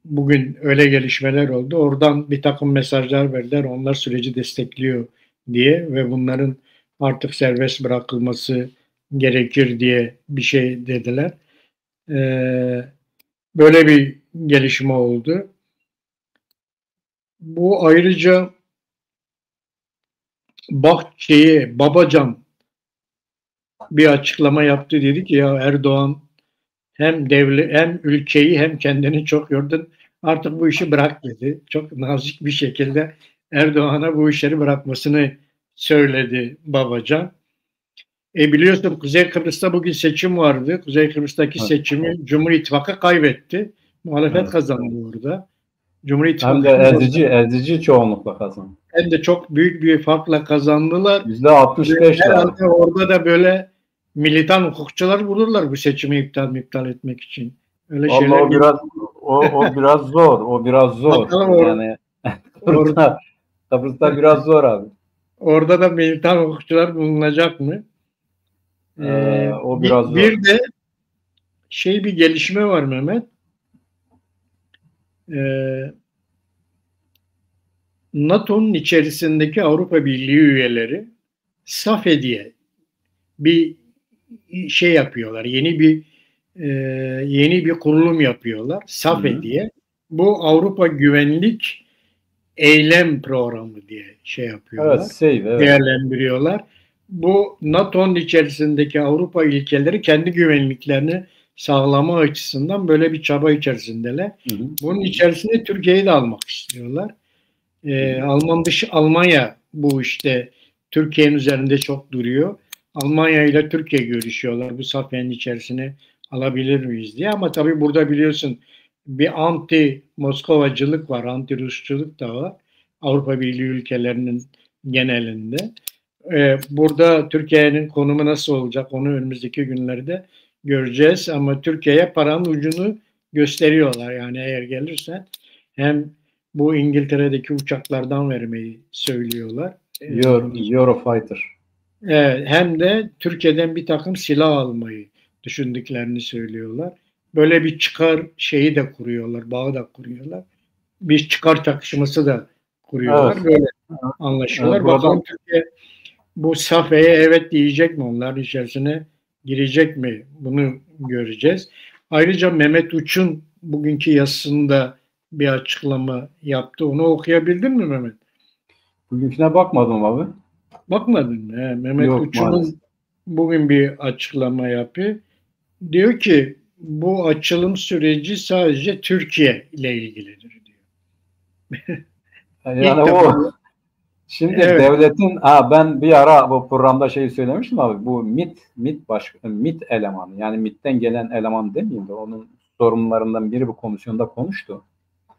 Bugün öyle gelişmeler oldu. Oradan bir takım mesajlar verdiler. Onlar süreci destekliyor diye ve bunların artık serbest bırakılması gerekir diye bir şey dediler. Böyle bir gelişme oldu. Bu ayrıca Babacan bir açıklama yaptı, dedi ki ya Erdoğan hem ülkeyi hem kendini çok yordun. Artık bu işi bırak dedi. Çok nazik bir şekilde Erdoğan'a bu işleri bırakmasını söyledi Babacan. Biliyorsun Kuzey Kıbrıs'ta bugün seçim vardı. Kuzey Kıbrıs'taki seçimi Cumhur İttifakı kaybetti. Muhalefet kazandı orada. Cumhur İttifakı hem de ezici çoğunlukla kazandı. Hem de çok büyük bir farkla kazandılar. %65'ler. Herhalde orada da böyle militan hukukçular bulurlar bu seçimi iptal etmek için. Öyle şeyler o biraz zor. O biraz zor. Yani Kıbrıs'ta biraz zor abi. Orada da militan hukukçular bulunacak mı? O biraz zor. Bir de bir gelişme var Mehmet. NATO'nun içerisindeki Avrupa Birliği üyeleri SAFE diye bir yapıyorlar. Yeni bir kurulum yapıyorlar. SAFE diye. Bu Avrupa Güvenlik Eylem Programı diye yapıyorlar. Evet. Değerlendiriyorlar. Bu NATO'nun içerisindeki Avrupa ülkeleri kendi güvenliklerini sağlama açısından böyle bir çaba içerisindeler. Bunun içerisinde Türkiye'yi de almak istiyorlar. Almanya bu işte Türkiye'nin üzerinde çok duruyor. Almanya ile Türkiye görüşüyorlar bu SAFE'nin içerisine alabilir miyiz diye. Ama tabii burada biliyorsun bir anti Moskovacılık var, anti Rusçuluk da var. Avrupa Birliği ülkelerinin genelinde. Burada Türkiye'nin konumu nasıl olacak onu önümüzdeki günlerde göreceğiz. Ama Türkiye'ye paranın ucunu gösteriyorlar. Yani eğer gelirsen hem bu İngiltere'deki uçaklardan vermeyi söylüyorlar. Eurofighter. Hem de Türkiye'den bir takım silah almayı düşündüklerini söylüyorlar. Böyle bir çıkar şeyi de kuruyorlar, bağı da kuruyorlar. Bir çıkar çakışması da kuruyorlar. Evet. Böyle anlaşıyorlar. Bakalım Türkiye bu safhaya evet diyecek mi? Onların içerisine girecek mi? Bunu göreceğiz. Ayrıca Mehmet Uç'un bugünkü yazısında bir açıklama yaptı. Onu okuyabildin mi Mehmet? Bugünküne bakmadım abi. Bakmadın mı? Mehmet Uç'un bugün bir açıklama yapıyor. Diyor ki bu açılım süreci sadece Türkiye ile ilgilidir diyor. Yani o şimdi evet. Devletin ben bir ara bu programda söylemiştim abi. Bu MİT elemanı, yani MİT'ten gelen eleman demeyeyim de onun sorumlularından biri bu komisyonda konuştu.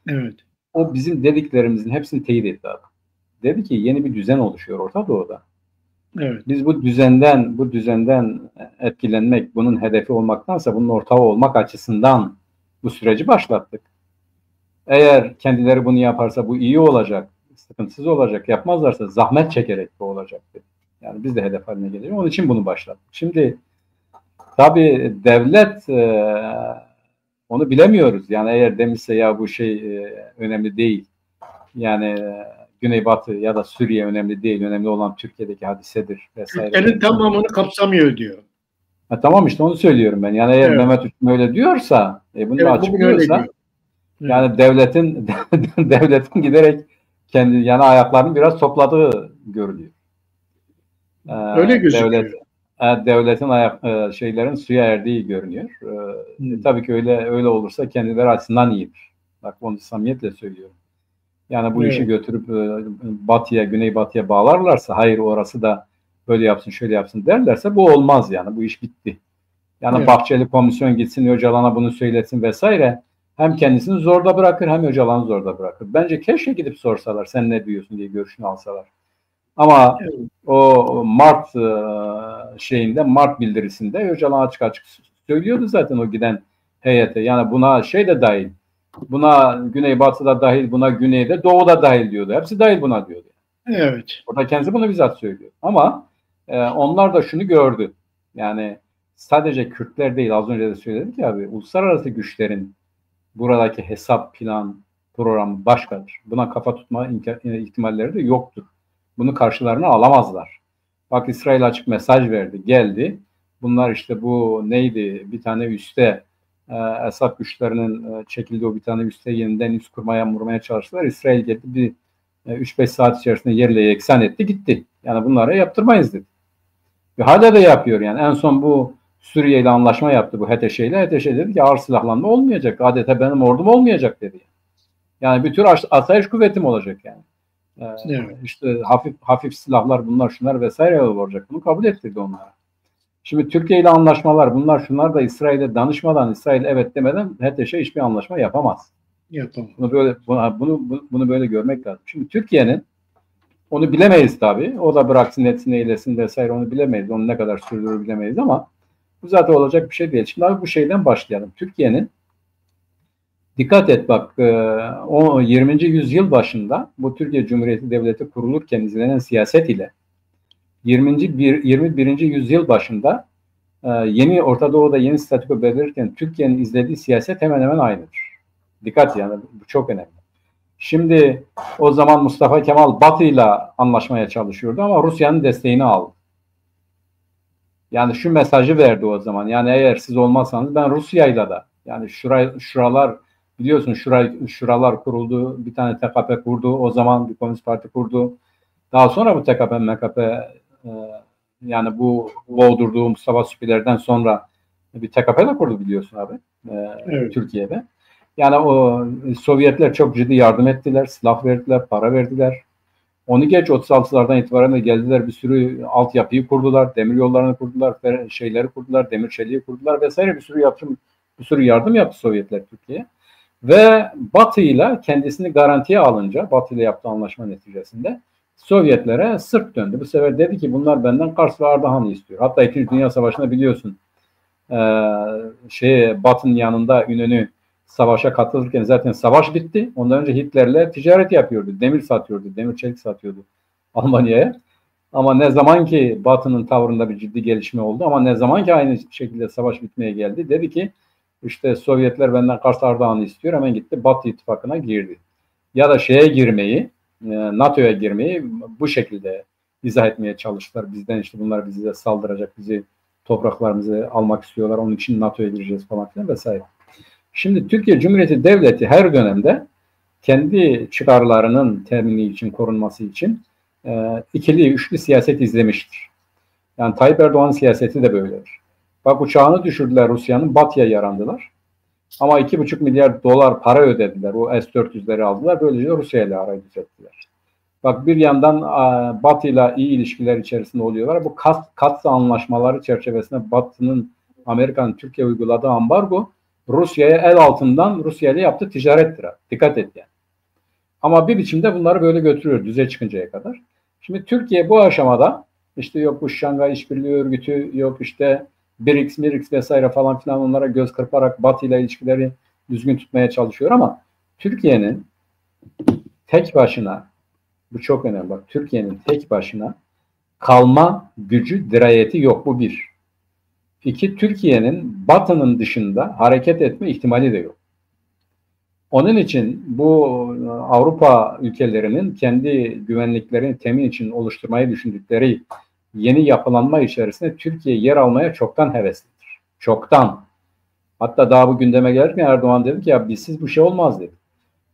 Evet. O bizim dediklerimizin hepsini teyit etti abi. Dedi ki yeni bir düzen oluşuyor Orta Doğu'da. Evet. Biz bu düzenden etkilenmek, bunun hedefi olmaktansa bunun ortağı olmak açısından bu süreci başlattık. Eğer kendileri bunu yaparsa bu iyi olacak, sıkıntısız olacak. Yapmazlarsa zahmet çekerek bu olacak dedi. Yani biz de hedef haline geliyor. Onun için bunu başlattık. Şimdi tabii devlet onu bilemiyoruz. Yani eğer demişse ya bu önemli değil. Yani Güneybatı ya da Suriye önemli değil. Önemli olan Türkiye'deki hadisedir vesaire. Türkiye'nin tamamını kapsamıyor diyor. Tamam işte onu söylüyorum ben. Yani eğer Mehmet Uçum öyle diyorsa, bunu açıklıyorsa yani devletin giderek kendi yana ayaklarını biraz topladığı görülüyor. Öyle gözüküyor. Devletin şeylerin suya erdiği görünüyor. Tabii ki öyle olursa kendileri açısından iyidir. Bak onu samimiyetle söylüyorum. Yani bu işi götürüp Güneybatı'ya bağlarlarsa, hayır orası da böyle yapsın, şöyle yapsın derlerse bu olmaz yani. Bu iş bitti. Yani Bahçeli komisyon gitsin, Öcalan'a bunu söylesin vesaire. Hem kendisini zorda bırakır hem Öcalan'ı zorda bırakır. Bence keşke gidip sorsalar, sen ne diyorsun diye görüşünü alsalar. Ama o Mart bildirisinde Öcalan açık söylüyordu zaten o giden heyete. Yani buna de dahil. Buna Güneybatı'da dahil, buna Güney'de, Doğu'da dahil diyordu. Hepsi dahil buna diyordu. Evet. Orada kendisi bunu bizzat söylüyor. Ama onlar da şunu gördü. Yani sadece Kürtler değil, az önce de söyledik ya abi, uluslararası güçlerin buradaki hesap, plan, program başkadır. Buna kafa tutma ihtimalleri de yoktur. Bunu karşılarına alamazlar. Bak İsrail açık mesaj verdi, geldi. Bunlar işte bu neydi, bir tane üste Esad güçlerinin çekildiği o bir tane üste yeniden üst kurmaya çalıştılar. İsrail geldi bir 3-5 saat içerisinde yerle yeksan etti, gitti. Yani bunlara yaptırmayız dedi. Ve hala da yapıyor yani. En son bu Suriye ile anlaşma yaptı bu HTŞ ile. HTŞ dedi ki ağır silahlanma olmayacak. Adeta benim ordum olmayacak dedi. Yani bir tür asayiş kuvvetim olacak yani. İşte hafif silahlar bunlar şunlar vesaire olacak. Bunu kabul ettirdi onlara. Şimdi Türkiye ile anlaşmalar bunlar şunlar da İsrail'e danışmadan, İsrail evet demeden HTŞ hiçbir anlaşma yapamaz. Bunu böyle görmek lazım. Şimdi Türkiye'nin onu bilemeyiz tabii. O da bıraksın etsin eylesin vesaire onu bilemeyiz. Onu ne kadar sürdürür bilemeyiz ama bu zaten olacak bir şey değil. Şimdi abi bu şeyden başlayalım. Türkiye'nin dikkat et bak o 20. yüzyıl başında bu Türkiye Cumhuriyeti Devleti kurulurken izlenen siyaset ile 21. yüzyıl başında yeni Orta Doğu'da yeni statüko belirlerken Türkiye'nin izlediği siyaset hemen hemen aynıdır. Dikkat yani bu çok önemli. Şimdi o zaman Mustafa Kemal Batı'yla anlaşmaya çalışıyordu ama Rusya'nın desteğini aldı. Yani şu mesajı verdi o zaman. Yani eğer siz olmazsanız ben Rusya'yla da yani şuralar biliyorsun şuralar kuruldu. Bir tane TKP kurdu. O zaman bir Komünist Parti kurdu. Daha sonra bu TKP, MKP yani bu boğdurduğu Mustafa Süpiler'den sonra bir TKP de kurdu biliyorsun abi. Evet. Türkiye'de. Yani o Sovyetler çok ciddi yardım ettiler. Silah verdiler, para verdiler. Onu geç 36'lardan itibaren de geldiler, bir sürü altyapıyı kurdular, demir yollarını kurdular, şeyleri kurdular, demir çeliği kurdular vesaire, bir sürü yardım yaptı Sovyetler Türkiye'ye. Ve Batı ile kendisini garantiye alınca, Batı ile yaptığı anlaşma neticesinde Sovyetlere sırt döndü. Bu sefer dedi ki bunlar benden Kars ve Ardahan'ı istiyor. Hatta 2. Dünya Savaşı'nda biliyorsun Batı'nın yanında İnönü savaşa katılırken zaten savaş bitti. Ondan önce Hitler'le ticaret yapıyordu. Demir satıyordu, demir çelik satıyordu Almanya'ya. Ama ne zaman ki Batı'nın tavrında bir ciddi gelişme oldu, ama ne zaman ki aynı şekilde savaş bitmeye geldi, dedi ki işte Sovyetler benden Kars Ardahan'ı istiyor, hemen gitti Batı ittifakına girdi. Ya da NATO'ya girmeyi bu şekilde izah etmeye çalıştılar. Bizden işte bunlar bize saldıracak, bizi topraklarımızı almak istiyorlar, onun için NATO'ya gireceğiz falan filan vesaire. Şimdi Türkiye Cumhuriyeti Devleti her dönemde kendi çıkarlarının temini için, korunması için ikili, üçlü siyaset izlemiştir. Yani Tayyip Erdoğan'ın siyaseti de böyledir. Bak, uçağını düşürdüler Rusya'nın, Batı'ya yarandılar. Ama 2,5 milyar dolar para ödediler. O S-400'leri aldılar. Böylece Rusya ile arayı düzelttiler. Bak, bir yandan Batı ile iyi ilişkiler içerisinde oluyorlar. Bu katsa anlaşmaları çerçevesinde Batı'nın, Amerika'nın Türkiye uyguladığı ambargo Rusya'ya el altından Rusya ile yaptığı ticarettir. Dikkat et yani. Ama bir biçimde bunları böyle götürüyor düze çıkıncaya kadar. Şimdi Türkiye bu aşamada işte yok bu Şangay İşbirliği Örgütü, yok işte BRICS vesaire falan filan, onlara göz kırparak Batı ile ilişkileri düzgün tutmaya çalışıyor, ama Türkiye'nin tek başına, bu çok önemli bak, Türkiye'nin tek başına kalma gücü, dirayeti yok, bu bir. İki, Türkiye'nin Batı'nın dışında hareket etme ihtimali de yok. Onun için bu Avrupa ülkelerinin kendi güvenliklerini temin için oluşturmayı düşündükleri yeni yapılanma içerisinde Türkiye yer almaya çoktan heveslidir. Çoktan. Hatta daha bu gündeme gelirken Erdoğan dedi ki ya bizsiz bu şey olmaz dedi.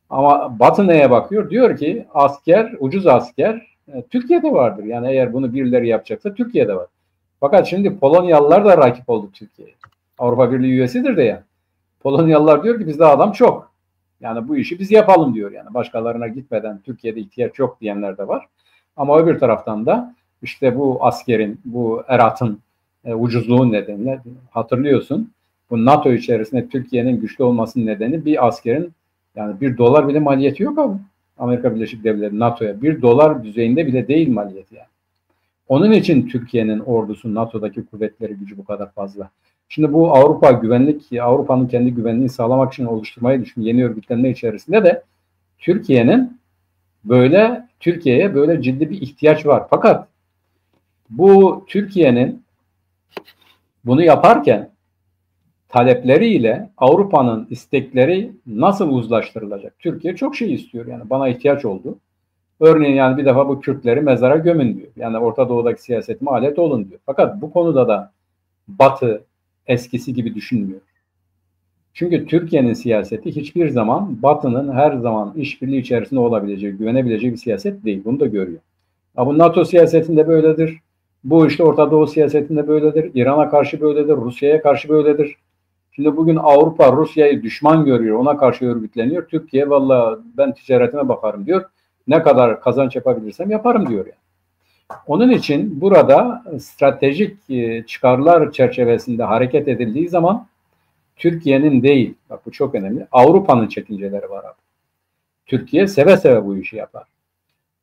Ama Batı neye bakıyor? Diyor ki asker, ucuz asker Türkiye'de vardır. Yani eğer bunu birileri yapacaksa Türkiye'de var. Fakat şimdi Polonyalılar da rakip oldu Türkiye'ye. Avrupa Birliği üyesidir de ya. Polonyalılar diyor ki bizde adam çok. Yani bu işi biz yapalım diyor yani. Başkalarına gitmeden Türkiye'de ihtiyaç yok diyenler de var. Ama öbür taraftan da işte bu askerin, bu eratın ucuzluğu nedeniyle, hatırlıyorsun, bu NATO içerisinde Türkiye'nin güçlü olmasının nedeni bir askerin yani $1 bile maliyeti yok abi. Amerika Birleşik Devletleri NATO'ya $1 düzeyinde bile değil maliyeti yani. Onun için Türkiye'nin ordusu, NATO'daki kuvvetleri gücü bu kadar fazla. Şimdi bu Avrupa'nın kendi güvenliğini sağlamak için oluşturmayı düşünüyor. Yeni örgütlenme içerisinde de Türkiye'ye böyle ciddi bir ihtiyaç var. Fakat bu Türkiye'nin bunu yaparken talepleriyle Avrupa'nın istekleri nasıl uzlaştırılacak? Türkiye çok şey istiyor yani, bana ihtiyaç oldu. Örneğin yani bir defa bu Kürtleri mezara gömün diyor. Yani Orta Doğu'daki siyasetime alet olun diyor. Fakat bu konuda da Batı eskisi gibi düşünmüyor. Çünkü Türkiye'nin siyaseti hiçbir zaman Batı'nın her zaman işbirliği içerisinde olabileceği, güvenebileceği bir siyaset değil. Bunu da görüyor. Ama bu NATO siyasetinde böyledir. Bu işte Orta Doğu siyasetinde böyledir. İran'a karşı böyledir. Rusya'ya karşı böyledir. Şimdi bugün Avrupa Rusya'yı düşman görüyor. Ona karşı örgütleniyor. Türkiye valla ben ticaretime bakarım diyor. Ne kadar kazanç yapabilirsem yaparım diyor yani. Onun için burada stratejik çıkarlar çerçevesinde hareket edildiği zaman Türkiye'nin değil, bak bu çok önemli, Avrupa'nın çekinceleri var abi. Türkiye seve seve bu işi yapar.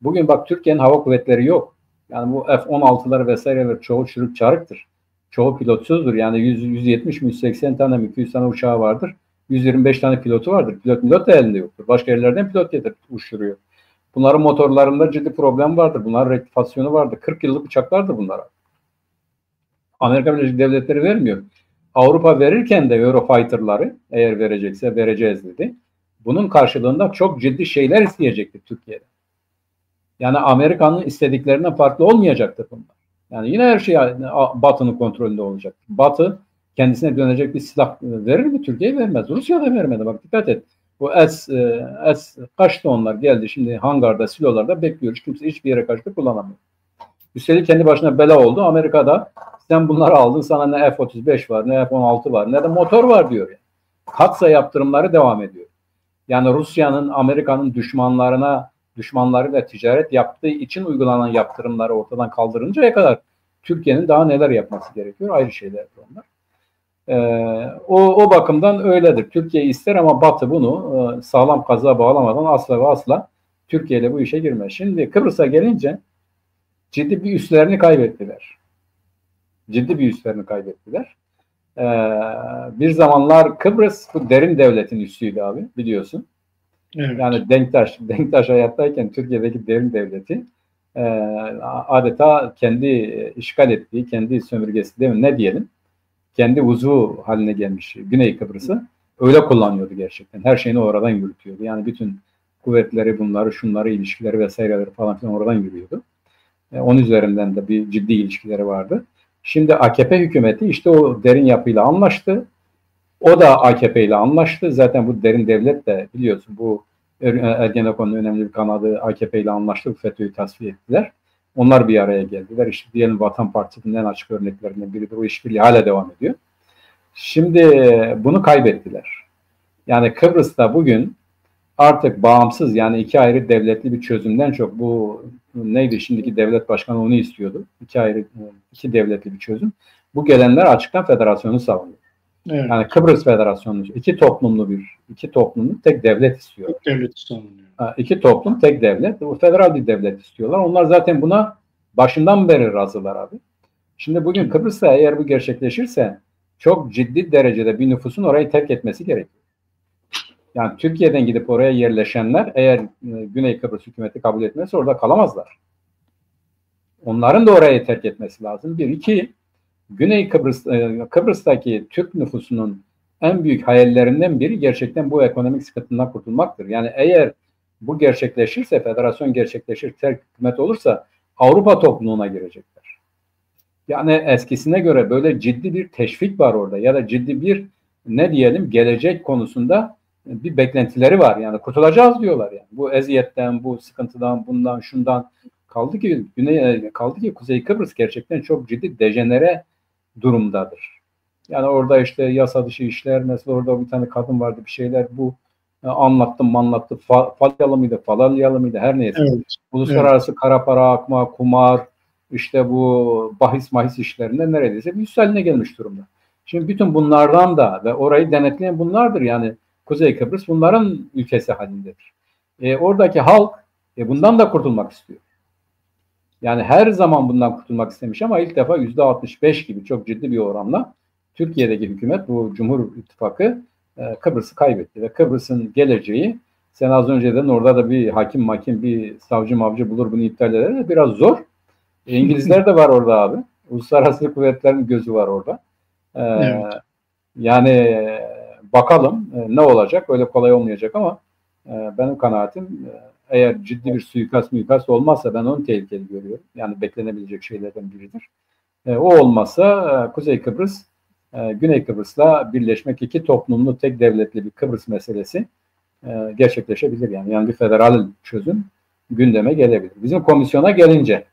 Bugün bak Türkiye'nin hava kuvvetleri yok. Yani bu F-16'lar vesaireler çoğu çürük çarıktır. Çoğu pilotsuzdur. Yani 170-180 tane, 200 tane uçağı vardır. 125 tane pilotu vardır. Pilot da elinde yoktur. Başka yerlerden pilot getirip uçuruyor. Bunların motorlarında ciddi problem vardır. Bunların rektifasyonu vardır. 40 yıllık uçaklardır bunlar. Amerika Birleşik Devletleri vermiyor. Avrupa verirken de Eurofighter'ları eğer verecekse vereceğiz dedi. Bunun karşılığında çok ciddi şeyler isteyecektir Türkiye'de. Yani Amerika'nın istediklerinden farklı olmayacaktır bunlar. Yani yine her şey Batı'nın kontrolünde olacak. Batı kendisine dönecek bir silah verir mi? Türkiye vermez. Rusya da vermedi. Bak dikkat et. Bu kaçtı onlar geldi. Şimdi hangarda, silolarda bekliyoruz. Kimse hiçbir yere kaçtı kullanamıyor. Üstelik kendi başına bela oldu. Amerika'da sen bunları aldın, sana ne F-35 var, ne F-16 var, ne de motor var diyor. Yani. Katsa yaptırımları devam ediyor. Yani Rusya'nın, Amerika'nın düşmanlarına düşmanlarıyla ticaret yaptığı için uygulanan yaptırımları ortadan kaldırıncaya kadar Türkiye'nin daha neler yapması gerekiyor, ayrı şeyler onlar. O bakımdan öyledir. Türkiye ister ama Batı bunu sağlam kazığa bağlamadan asla ve asla Türkiye ile bu işe girmez. Şimdi Kıbrıs'a gelince ciddi bir üslerini kaybettiler. Ciddi bir üslerini kaybettiler. Bir zamanlar Kıbrıs bu derin devletin üssüydü abi, biliyorsun. Evet. Yani Denktaş hayattayken Türkiye'deki derin devleti adeta kendi işgal ettiği, kendi sömürgesi değil mi, ne diyelim, kendi uzvu haline gelmiş Güney Kıbrıs'ı öyle kullanıyordu gerçekten. Her şeyini oradan yürütüyordu. Yani bütün kuvvetleri, bunları, şunları, ilişkileri vesaireleri falan filan oradan yürüyordu. Onun üzerinden de bir ciddi ilişkileri vardı. Şimdi AKP hükümeti işte o derin yapıyla anlaştı. O da AKP ile anlaştı. Zaten bu derin devlet de biliyorsun bu Ergenekon'un önemli bir kanadı AKP ile anlaştı. FETÖ'yü tasfiye ettiler. Onlar bir araya geldiler. İşte diyelim Vatan Partisi'nin en açık örneklerinden biri de o işbirliği hala devam ediyor. Şimdi bunu kaybettiler. Yani Kıbrıs'ta bugün artık bağımsız, yani iki ayrı devletli bir çözümden çok, bu neydi şimdiki devlet başkanı onu istiyordu. İki devletli bir çözüm. Bu gelenler açıktan federasyonu savunuyor. Evet. Yani Kıbrıs Federasyonu iki toplumlu tek devlet istiyor. Tek devlet savunuyor. İki toplum tek devlet. Bu federal bir devlet istiyorlar. Onlar zaten buna başından beri razılar abi. Şimdi bugün Kıbrıs'ta eğer bu gerçekleşirse çok ciddi derecede bir nüfusun orayı terk etmesi gerekiyor. Yani Türkiye'den gidip oraya yerleşenler eğer Güney Kıbrıs hükümeti kabul etmezse orada kalamazlar. Onların da orayı terk etmesi lazım. Bir, iki, Güney Kıbrıs'taki Türk nüfusunun en büyük hayallerinden biri gerçekten bu ekonomik sıkıntından kurtulmaktır. Yani eğer bu gerçekleşirse, federasyon gerçekleşir, terk hükümet olursa Avrupa topluluğuna girecekler. Yani eskisine göre böyle ciddi bir teşvik var orada ya da ciddi bir ne diyelim gelecek konusunda bir beklentileri var. Yani kurtulacağız diyorlar yani. Bu eziyetten, bu sıkıntıdan, bundan, şundan kaldı ki Kuzey Kıbrıs gerçekten çok ciddi dejenere durumdadır. Yani orada işte yasa dışı işler, mesela orada bir tane kadın vardı, bir şeyler bu anlattı, Falalyalı mıydı her neyse. Evet, uluslararası kara para akma, kumar, işte bu bahis işlerinde neredeyse bir üst haline gelmiş durumda. Şimdi bütün bunlardan da ve orayı denetleyen bunlardır. Yani Kuzey Kıbrıs bunların ülkesi halindedir. Oradaki halk bundan da kurtulmak istiyor. Yani her zaman bundan kurtulmak istemiş ama ilk defa %65 gibi çok ciddi bir oranla Türkiye'deki hükümet, bu Cumhur İttifakı Kıbrıs'ı kaybetti ve Kıbrıs'ın geleceği, sen az önce dedin orada da bir hakim bir savcı mavcı bulur bunu iptal eder de biraz zor. İngilizler de var orada abi. Uluslararası kuvvetlerin gözü var orada. Evet. Yani bakalım ne olacak, öyle kolay olmayacak ama benim kanaatim eğer ciddi bir suikast olmazsa ben onu tehlikeli görüyorum. Yani beklenebilecek şeylerden biridir. O olmazsa Kuzey Kıbrıs, Güney Kıbrıs'la birleşmek, iki toplumlu tek devletli bir Kıbrıs meselesi gerçekleşebilir. Yani bir federal çözüm gündeme gelebilir. Bizim komisyona gelince,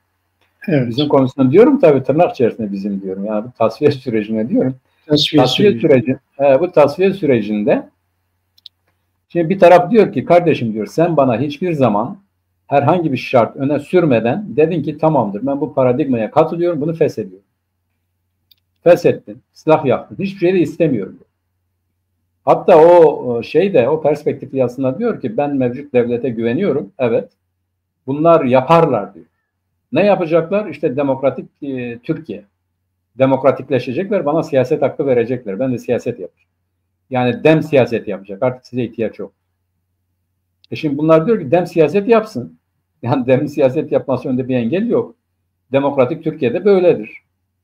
evet. Bizim komisyon diyorum tabii tırnak içerisinde bizim diyorum. Yani bu tasfiye sürecine diyorum. Bu tasfiye sürecinde şimdi bir taraf diyor ki kardeşim diyor sen bana hiçbir zaman herhangi bir şart öne sürmeden dedin ki tamamdır ben bu paradigmaya katılıyorum bunu feshediyorum. Feshettin, silah yaktın. Hiçbir şey de istemiyorum. Hatta o perspektif yazısında diyor ki ben mevcut devlete güveniyorum. Evet. Bunlar yaparlar diyor. Ne yapacaklar? İşte demokratik Türkiye. Demokratikleşecekler, bana siyaset hakkı verecekler. Ben de siyaset yapacağım. Yani dem siyaset yapacak. Artık size ihtiyaç yok. Şimdi bunlar diyor ki dem siyaset yapsın. Yani dem siyaset yapması önünde bir engel yok. Demokratik Türkiye'de böyledir.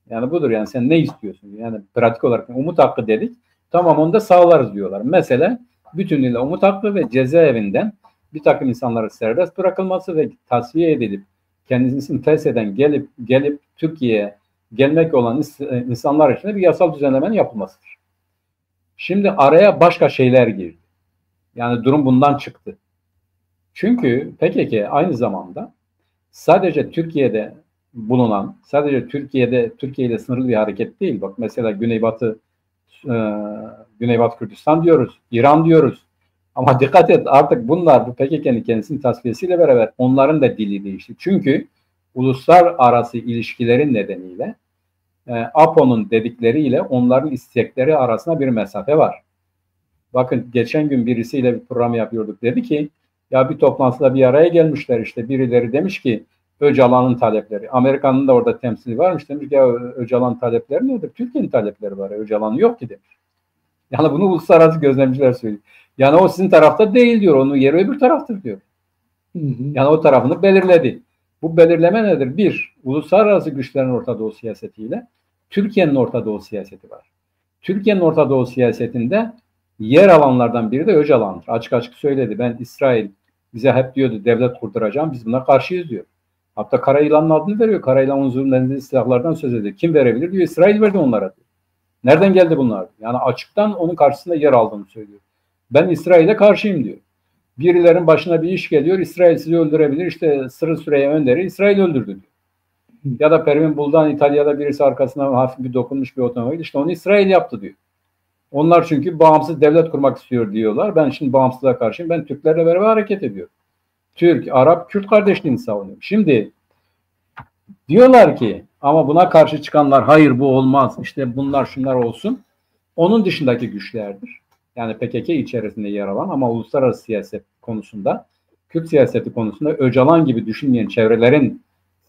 Yani budur yani sen ne istiyorsun? Yani pratik olarak umut hakkı dedik. Tamam onu da sağlarız diyorlar. Mesela bütünüyle umut hakkı ve cezaevinden bir takım insanların serbest bırakılması ve tasfiye edilip kendisini fesheden gelip Türkiye'ye gelmek olan insanlar için de bir yasal düzenlemenin yapılmasıdır. Şimdi araya başka şeyler girdi. Yani durum bundan çıktı. Çünkü PKK aynı zamanda sadece Türkiye'de bulunan, sadece Türkiye ile sınırlı bir hareket değil. Bak mesela Güneybatı Kürdistan diyoruz, İran diyoruz, Ama dikkat et, artık bunlar bu PKK'nın kendisinin tasfiyesiyle beraber onların da dili değişti. Çünkü uluslararası ilişkilerin nedeniyle APO'nun dedikleriyle onların istekleri arasında bir mesafe var. Bakın geçen gün birisiyle bir program yapıyorduk. Dedi ki ya bir toplantıda bir araya gelmişler, işte birileri demiş ki Öcalan'ın talepleri. Amerika'nın da orada temsili varmış. Demiş ki ya Öcalan talepleri nedir? Türkiye'nin talepleri var. Öcalan yok ki demiş. Yani bunu uluslararası gözlemciler söylüyor. Yani o sizin tarafta değil diyor. Onun yeri öbür taraftır diyor. Yani o tarafını belirledi. Bu belirleme nedir? Bir, uluslararası güçlerin Orta Doğu siyasetiyle Türkiye'nin Orta Doğu siyaseti var. Türkiye'nin Orta Doğu siyasetinde yer alanlardan biri de Öcalan'dır. Açık açık söyledi. Ben İsrail bize hep diyordu devlet kurduracağım. Biz buna karşıyız diyor. Hatta Karayılan'ın adını veriyor. Karayılan unsurlarından silahlardan söz ediyor. Kim verebilir diyor. İsrail verdi onlara diyor. Nereden geldi bunlar? Yani açıktan onun karşısında yer aldığını söylüyor. Ben İsrail'e karşıyım diyor. Birilerin başına bir iş geliyor. İsrail sizi öldürebilir. İşte Sırrı Süreyya Önder'i İsrail öldürdü diyor. Ya da Pervin Buldan İtalya'da birisi arkasına hafif bir dokunmuş bir otomobil. İşte onu İsrail yaptı diyor. Onlar çünkü bağımsız devlet kurmak istiyor diyorlar. Ben şimdi bağımsızlığa karşıyım. Ben Türklerle beraber hareket ediyorum. Türk, Arap, Kürt kardeşliğini savunuyorum. Şimdi diyorlar ki ama buna karşı çıkanlar hayır bu olmaz. İşte bunlar şunlar olsun. Onun dışındaki güçlerdir. Yani PKK içerisinde yer alan ama uluslararası siyaset konusunda, Kürt siyaseti konusunda Öcalan gibi düşünmeyen çevrelerin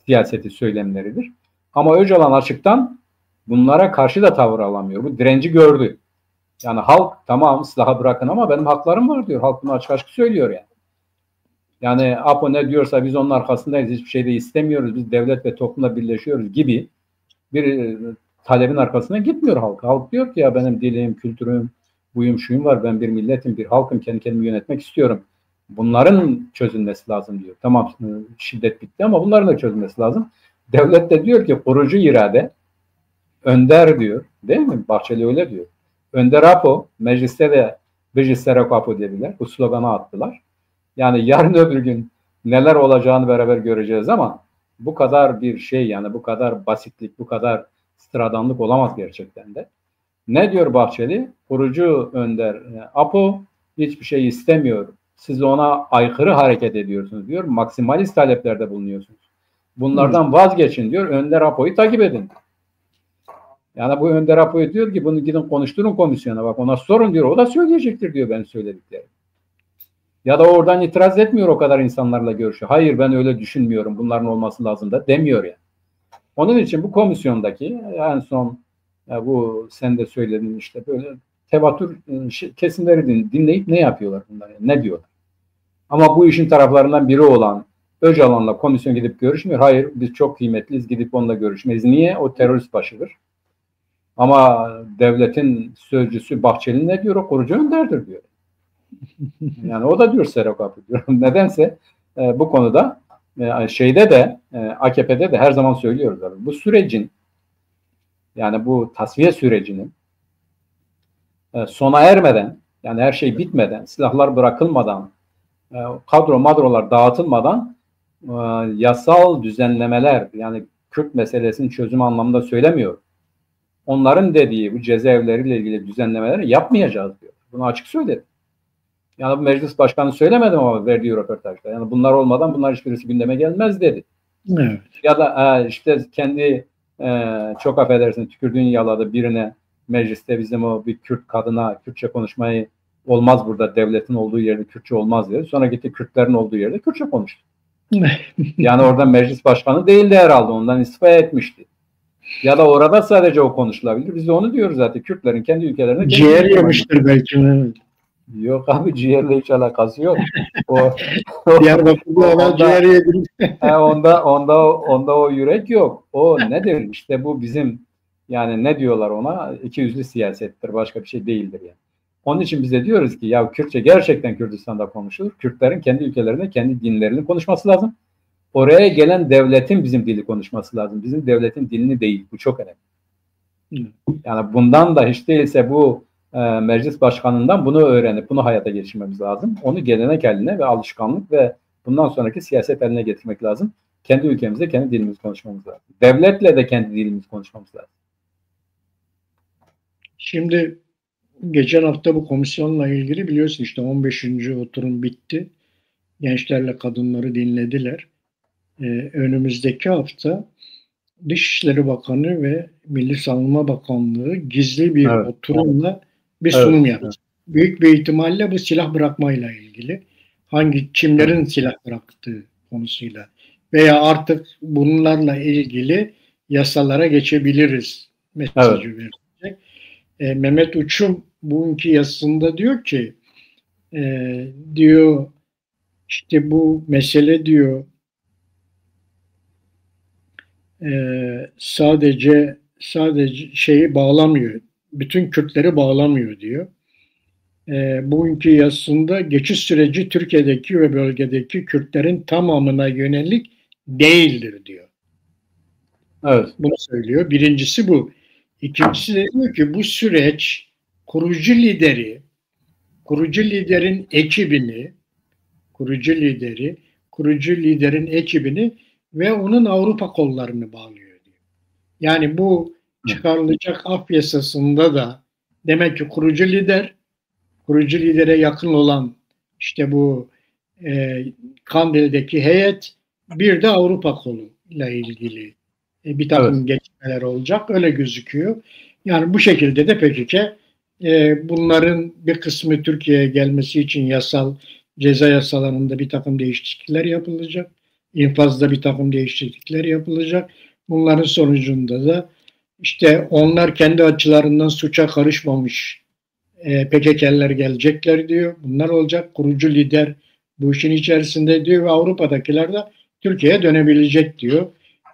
siyaseti söylemleridir. Ama Öcalan açıktan bunlara karşı da tavır alamıyor. Bu direnci gördü. Yani halk tamam silahı bırakın ama benim haklarım var diyor. Halk bunu açık açık söylüyor yani. Yani APO ne diyorsa biz onun arkasındayız. Hiçbir şey de istemiyoruz. Biz devlet ve toplumla birleşiyoruz gibi bir talebin arkasına gitmiyor halk. Halk diyor ki ya benim dilim, kültürüm, buyum, şuyum var. Ben bir milletim, bir halkım. Kendi kendimi yönetmek istiyorum. Bunların çözülmesi lazım diyor. Tamam şiddet bitti ama bunların da çözülmesi lazım. Devlet de diyor ki kurucu irade önder diyor. Değil mi? Bahçeli öyle diyor. Önder APO, mecliste de Bejislerek APO dediler. Bu sloganı attılar. Yani yarın öbür gün neler olacağını beraber göreceğiz ama bu kadar bir şey yani bu kadar basitlik, bu kadar sıradanlık olamaz gerçekten de. Ne diyor Bahçeli? Kurucu önder APO hiçbir şey istemiyor. Siz ona aykırı hareket ediyorsunuz diyor. Maksimalist taleplerde bulunuyorsunuz. Bunlardan vazgeçin diyor. Önder APO'yu takip edin. Yani bu Önder APO'yu diyor ki bunu gidin konuşturun komisyona bak ona sorun diyor. O da söyleyecektir diyor ben söylediklerim. Ya da oradan itiraz etmiyor o kadar insanlarla görüşüyor. Hayır ben öyle düşünmüyorum. Bunların olması lazım da demiyor yani. Onun için bu komisyondaki en son bu sen de söyledin işte böyle tevatür kesimleri dinleyip ne yapıyorlar bunlar? Yani, ne diyorlar? Ama bu işin taraflarından biri olan Öcalan'la komisyon gidip görüşmüyor. Hayır biz çok kıymetliyiz gidip onunla görüşmeyiz. Niye? O terörist başıdır. Ama devletin sözcüsü Bahçeli ne diyor? O kurucu önderdir diyor. Yani o da diyor Serok abi diyor. Nedense bu konuda şeyde de AKP'de de her zaman söylüyoruz abi. Bu sürecin yani bu tasfiye sürecinin sona ermeden yani her şey bitmeden silahlar bırakılmadan kadrolar dağıtılmadan yasal düzenlemeler yani Kürt meselesinin çözümü anlamında söylemiyor. Onların dediği bu cezaevleriyle ilgili düzenlemeleri yapmayacağız diyor. Bunu açık söyledi. Yani bu meclis başkanı söylemedi ama verdiği röportajda. Yani bunlar olmadan bunlar hiçbirisi gündeme gelmez dedi. Evet. Ya da işte kendi çok affedersin tükürdüğün yaladı birine mecliste bizim o bir Kürt kadına Kürtçe konuşmayı olmaz burada devletin olduğu yerde Kürtçe olmaz dedi. Sonra gitti Kürtlerin olduğu yerde Kürtçe konuştu. Yani orada meclis başkanı değildi herhalde ondan istifa etmişti. Ya da orada sadece o konuşulabilir. Biz de onu diyoruz zaten Kürtlerin kendi ülkelerine. Ciğer yemiştir belki. Yok abi ciğerle hiç alakası yok. Diyarbakır'da ona ciğer yedim. onda o yürek yok. O nedir? İşte bu bizim yani ne diyorlar ona? İkiyüzlü siyasettir. Başka bir şey değildir yani. Onun için biz de diyoruz ki ya Kürtçe gerçekten Kürdistan'da konuşulur. Kürtlerin kendi ülkelerinde kendi dinlerini konuşması lazım. Oraya gelen devletin bizim dili konuşması lazım. Bizim devletin dilini değil. Bu çok önemli. Yani bundan da hiç değilse bu meclis başkanından bunu öğrenip bunu hayata geçirmemiz lazım. Onu gelenek haline ve alışkanlık ve bundan sonraki siyaset haline getirmek lazım. Kendi ülkemizde kendi dilimizi konuşmamız lazım. Devletle de kendi dilimizi konuşmamız lazım. Şimdi geçen hafta bu komisyonla ilgili biliyorsun işte 15. oturum bitti. Gençlerle kadınları dinlediler. Önümüzdeki hafta Dışişleri Bakanı ve Milli Savunma Bakanlığı gizli bir Evet, oturumla bir evet, sunum evet, yaptı. Büyük bir ihtimalle bu silah bırakmayla ilgili. evet, Kimlerin silah bıraktığı konusuyla veya artık bunlarla ilgili yasalara geçebiliriz evet, mesajı verecek. Mehmet Uçum bugünkü yazısında diyor ki diyor işte bu mesele diyor sadece şeyi bağlamıyor. Bütün Kürtleri bağlamıyor diyor. Bugünkü yazısında geçiş süreci Türkiye'deki ve bölgedeki Kürtlerin tamamına yönelik değildir diyor. evet, Bunu söylüyor. Birincisi bu. İkincisi de diyor ki bu süreç kurucu lideri, kurucu liderin ekibini, kurucu lideri, kurucu liderin ekibini ve onun Avrupa kollarını bağlıyor diyor. Yani bu çıkarılacak af yasasında da demek ki kurucu lidere yakın olan işte bu Kandil'deki heyet bir de Avrupa koluyla ilgili bir evet. takım gelişmeler olacak. Öyle gözüküyor. Yani bu şekilde de PKK bunların bir kısmı Türkiye'ye gelmesi için ceza yasalarında bir takım değişiklikler yapılacak. İnfazda bir takım değişiklikler yapılacak. Bunların sonucunda da işte onlar kendi açılarından suça karışmamış PKK'liler gelecekler diyor. Bunlar olacak. Kurucu lider bu işin içerisinde diyor ve Avrupa'dakiler de Türkiye'ye dönebilecek diyor.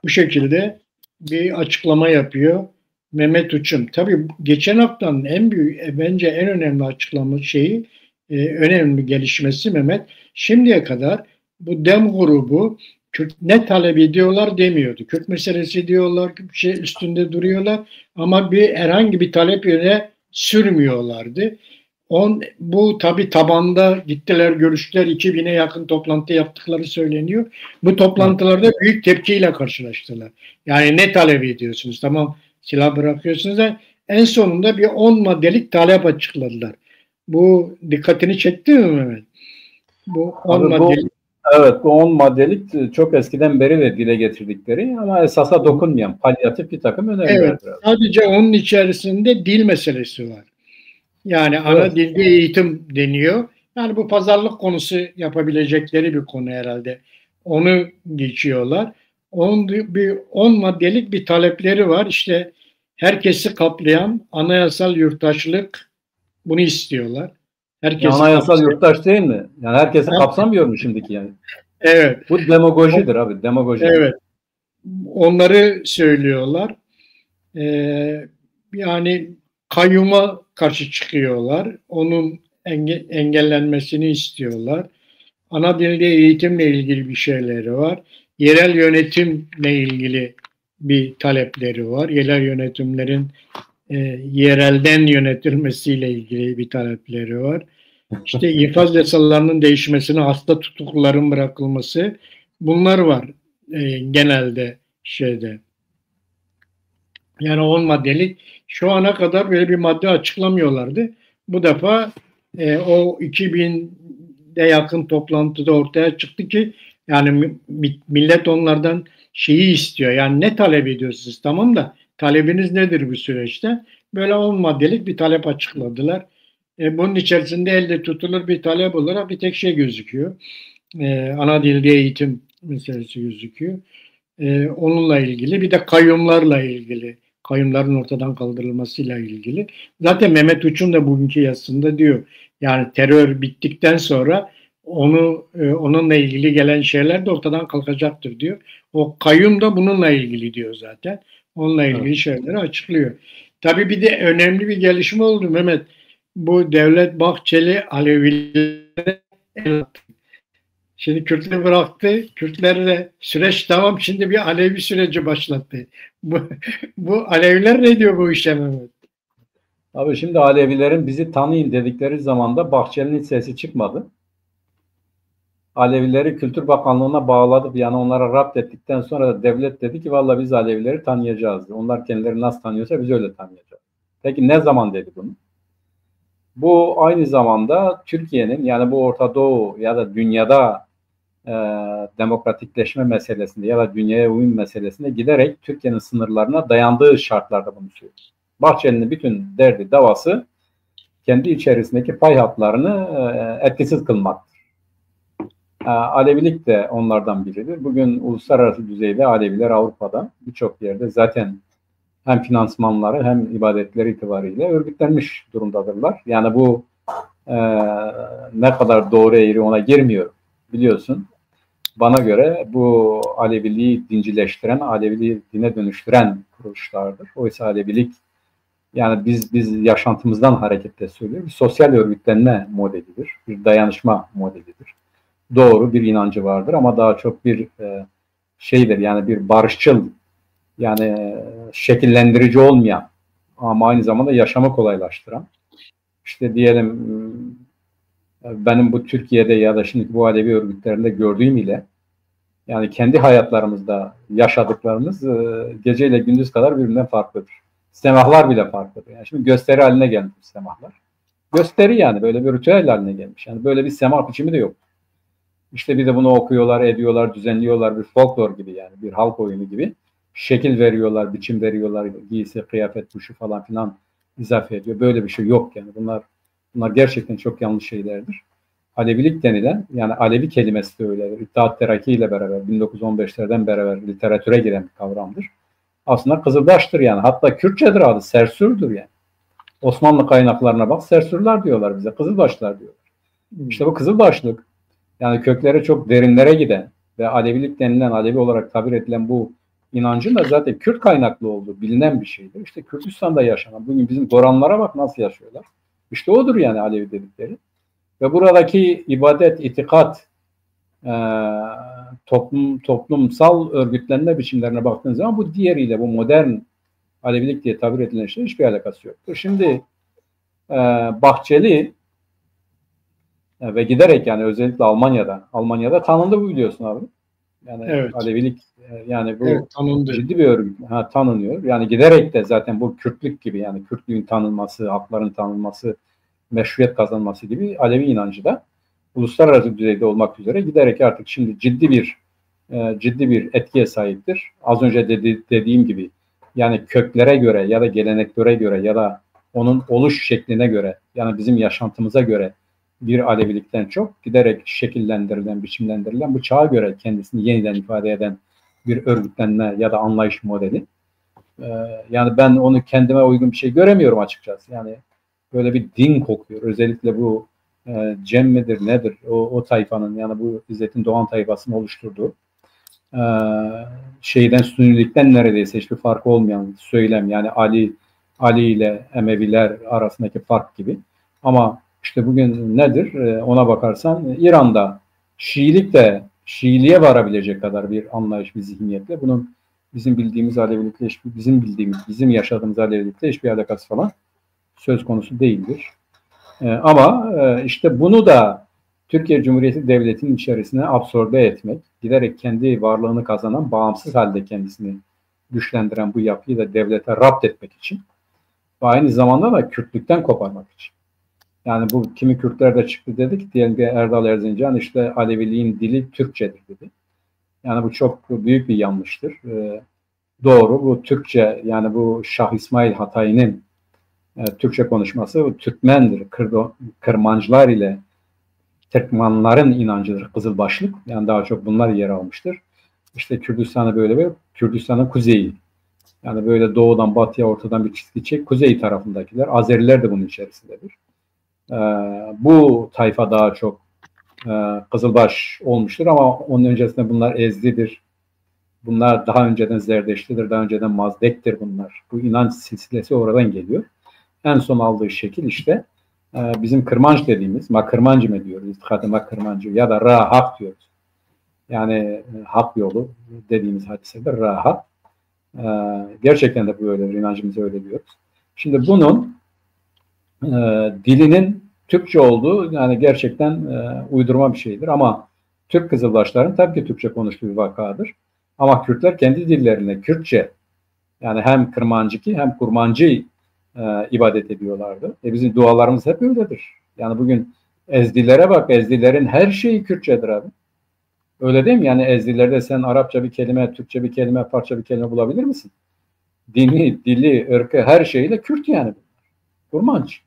Bu şekilde bir açıklama yapıyor Mehmet Uçum. Tabii geçen haftanın en büyük, bence en önemli açıklama önemli gelişmesi Mehmet. Şimdiye kadar bu DEM grubu Kürt ne talep ediyorlar demiyordu. Kürt meselesi diyorlar, bir şey üstünde duruyorlar ama herhangi bir talep yöne sürmüyorlardı. Bu tabi tabanda gittiler görüştüler 2000'e yakın toplantı yaptıkları söyleniyor. Bu Evet. toplantılarda büyük tepkiyle karşılaştılar. Yani ne talep ediyorsunuz? Tamam silah bırakıyorsunuz da en sonunda bir 10 maddelik talep açıkladılar. Bu dikkatini çekti mi Mehmet? Bu 10 Abi bu maddelik. evet bu 10 maddelik çok eskiden beri de dile getirdikleri ama esasa dokunmayan palyatif bir takım Evet, önerilerdir. sadece onun içerisinde dil meselesi var. Yani ana Evet. dilde eğitim deniyor. Yani bu pazarlık konusu yapabilecekleri bir konu herhalde. Onu geçiyorlar. Bir 10 maddelik bir talepleri var. İşte herkesi kaplayan anayasal yurttaşlık bunu istiyorlar. Ya Herkesi anayasal kapsayan. yurttaş değil mi? Yani herkesi kapsamıyor mu şimdiki yani? Evet, Bu demagojidir abi, demagoji. evet. Onları söylüyorlar. Ee, Yani kayyuma karşı çıkıyorlar. Onun engellenmesini istiyorlar. Ana dilde eğitimle ilgili bir şeyleri var. Yerel yönetimle ilgili bir talepleri var. Yerel yönetimlerin yerelden yönetilmesiyle ilgili bir talepleri var. İşte infaz yasalarının değişmesine, hasta tutukluların bırakılması bunlar var genelde şeyde. Yani 10 maddelik şu ana kadar böyle bir madde açıklamıyorlardı. Bu defa o 2000'de yakın toplantıda ortaya çıktı ki yani millet onlardan şeyi istiyor. Yani ne talep ediyorsunuz? Tamam da talebiniz nedir bu süreçte? Böyle 10 maddelik bir talep açıkladılar. Bunun içerisinde elde tutulur bir talep olarak bir tek şey gözüküyor. Ana dilde eğitim meselesi gözüküyor. Onunla ilgili bir de kayyumlarla ilgili kayyumların ortadan kaldırılmasıyla ilgili. Zaten Mehmet Uç'un da bugünkü yazısında diyor. Yani terör bittikten sonra onunla ilgili gelen şeyler de ortadan kalkacaktır diyor. O kayyum da bununla ilgili diyor zaten. Onunla Evet. ilgili şeyleri açıklıyor. Tabii bir de önemli bir gelişme oldu Mehmet. Bu Devlet Bahçeli Alevilere el attı. Şimdi Kürtleri bıraktı. Kürtler de süreç tamam. Şimdi bir Alevi süreci başlattı. Bu, bu Aleviler ne diyor bu işe Mehmet? Abi şimdi Alevilerin bizi tanıyın dedikleri zaman da Bahçeli'nin sesi çıkmadı. Alevileri Kültür Bakanlığı'na bağladık. Yani onlara rapt ettikten sonra da devlet dedi ki vallahi biz Alevileri tanıyacağız. Onlar kendileri nasıl tanıyorsa biz öyle tanıyacağız. Peki ne zaman dedi bunu? Bu aynı zamanda Türkiye'nin, yani bu Orta Doğu ya da dünyada demokratikleşme meselesinde ya da dünyaya uyum meselesinde giderek Türkiye'nin sınırlarına dayandığı şartlarda bunu söylüyor. Bahçeli'nin bütün derdi, davası kendi içerisindeki pay hatlarını etkisiz kılmaktır. Alevilik de onlardan biridir. Bugün uluslararası düzeyde Aleviler Avrupa'da birçok yerde zaten hem finansmanları hem ibadetleri itibariyle örgütlenmiş durumdadırlar. Yani bu ne kadar doğru eğri ona girmiyor, biliyorsun. Bana göre bu Aleviliği dincileştiren, Aleviliği dine dönüştüren kuruluşlardır. Oysa Alevilik, yani biz yaşantımızdan hareketle söylüyoruz, bir sosyal örgütlenme modelidir, bir dayanışma modelidir. Doğru bir inancı vardır ama daha çok bir şeydir, yani bir barışçıl, yani şekillendirici olmayan ama aynı zamanda yaşamı kolaylaştıran. İşte diyelim benim bu Türkiye'de ya da şimdi bu Alevi örgütlerinde gördüğüm ile yani kendi hayatlarımızda yaşadıklarımız geceyle gündüz kadar birbirinden farklıdır. Semahlar bile farklıdır. Yani şimdi gösteri haline gelmiş semahlar. Gösteri, yani böyle bir ritüel haline gelmiş. Yani böyle bir semah biçimi de yok. İşte bir de bunu okuyorlar, ediyorlar, düzenliyorlar, bir folklor gibi, yani bir halk oyunu gibi. Şekil veriyorlar, biçim veriyorlar, giysi, kıyafet, kuşu falan filan izafe ediyor. Böyle bir şey yok yani. Bunlar gerçekten çok yanlış şeylerdir. Alevilik denilen, yani Alevi kelimesi de öyledir. İttihat Terakki ile beraber 1915'lerden beraber literatüre giren bir kavramdır. Aslında Kızılbaş'tır yani. Hatta Kürtçedir adı, Sersür'dür yani. Osmanlı kaynaklarına bak, Sersürler diyorlar bize, Kızılbaşlar diyorlar. İşte bu Kızılbaşlık, yani köklere çok derinlere giden ve Alevilik denilen, Alevi olarak tabir edilen bu inancın da zaten Kürt kaynaklı olduğu bilinen bir şeydir. İşte Kürtistan'da yaşanan, bugün bizim Goranlara bak nasıl yaşıyorlar. İşte odur yani Alevi dedikleri. Ve buradaki ibadet, itikat, toplumsal örgütlenme biçimlerine baktığınız zaman bu diğeriyle, bu modern Alevilik diye tabir edilen şeyin hiçbir alakası yoktur. Şimdi Bahçeli ve giderek, yani özellikle Almanya'da tanındı bu, biliyorsun abi. Yani evet. Alevilik, yani bu evet, ciddi bir örgüt. Tanınıyor. Yani giderek de zaten bu Kürtlük gibi, yani Kürtlüğün tanınması, hakların tanınması, meşruiyet kazanması gibi Alevi inancı da uluslararası düzeyde olmak üzere giderek artık şimdi ciddi bir etkiye sahiptir. Az önce dediğim gibi, yani köklere göre ya da geleneklere göre ya da onun oluş şekline göre, yani bizim yaşantımıza göre bir Alevilikten çok giderek şekillendirilen, biçimlendirilen, bu çağa göre kendisini yeniden ifade eden bir örgütlenme ya da anlayış modeli. Yani ben onu kendime uygun bir şey göremiyorum açıkçası. Yani böyle bir din kokuyor. Özellikle bu Cem midir nedir o tayfanın, yani bu İzzettin Doğan tayfasını oluşturduğu Sünnilikten neredeyse hiçbir farkı olmayan söylem, yani Ali ile Emeviler arasındaki fark gibi. Ama işte bugün nedir? Ona bakarsan İran'da Şiilik de Şiiliğe varabilecek kadar bir anlayış, bir zihniyetle, bunun bizim bildiğimiz Alevilikle, bizim yaşadığımız Alevilikle hiçbir alakası falan söz konusu değildir. Ama işte bunu da Türkiye Cumhuriyeti Devleti'nin içerisine absorbe etmek, giderek kendi varlığını kazanan, bağımsız halde kendisini güçlendiren bu yapıyı da devlete rapt etmek için ve aynı zamanda da Kürtlükten koparmak için. Yani bu kimi Kürtler de çıktı dedik, diyelim ki Erdal Erzincan işte Aleviliğin dili Türkçedir dedi. Yani bu çok büyük bir yanlıştır. Doğru, bu Türkçe, yani bu Şah İsmail Hatayi'nin Türkçe konuşması bu Türkmendir. Kırmancılar ile Türkmenlerin inancıdır Kızılbaşlık. Yani daha çok bunlar yer almıştır. İşte Kürdistan'ı böyle ve Kürdistan'ın kuzeyi. Yani böyle doğudan batıya ortadan bir çizgi çek. Kuzey tarafındakiler. Azeriler de bunun içerisindedir. Bu tayfa daha çok Kızılbaş olmuştur ama onun öncesinde bunlar Ezdi'dir. Bunlar daha önceden Zerdeşti'dir. Daha önceden Mazdek'tir bunlar. Bu inanç silsilesi oradan geliyor. En son aldığı şekil işte bizim Kırmanç dediğimiz, Makırmancı mı diyoruz, İttihat-ı Makırmancı ya da Ra-Hak diyoruz. Yani hak yolu dediğimiz hadisedir, Ra-Hak. Gerçekten de böyle, inancımızı öyle diyoruz. Şimdi bunun dilinin Türkçe olduğu, yani gerçekten uydurma bir şeydir ama Türk Kızılbaşların tabii ki Türkçe konuştuğu bir vakadır. Ama Kürtler kendi dillerine Kürtçe, yani hem Kırmancı hem Kurmancı ibadet ediyorlardı. Bizim dualarımız hep öyledir. Yani bugün Ezdilere bak, Ezdilerin her şeyi Kürtçedir abi. Öyle değil mi? Yani Ezdilerde sen Arapça bir kelime, Türkçe bir kelime, Farsça bir kelime bulabilir misin? Dini, dili, ırkı, her şeyle Kürt yani. Kurmanç.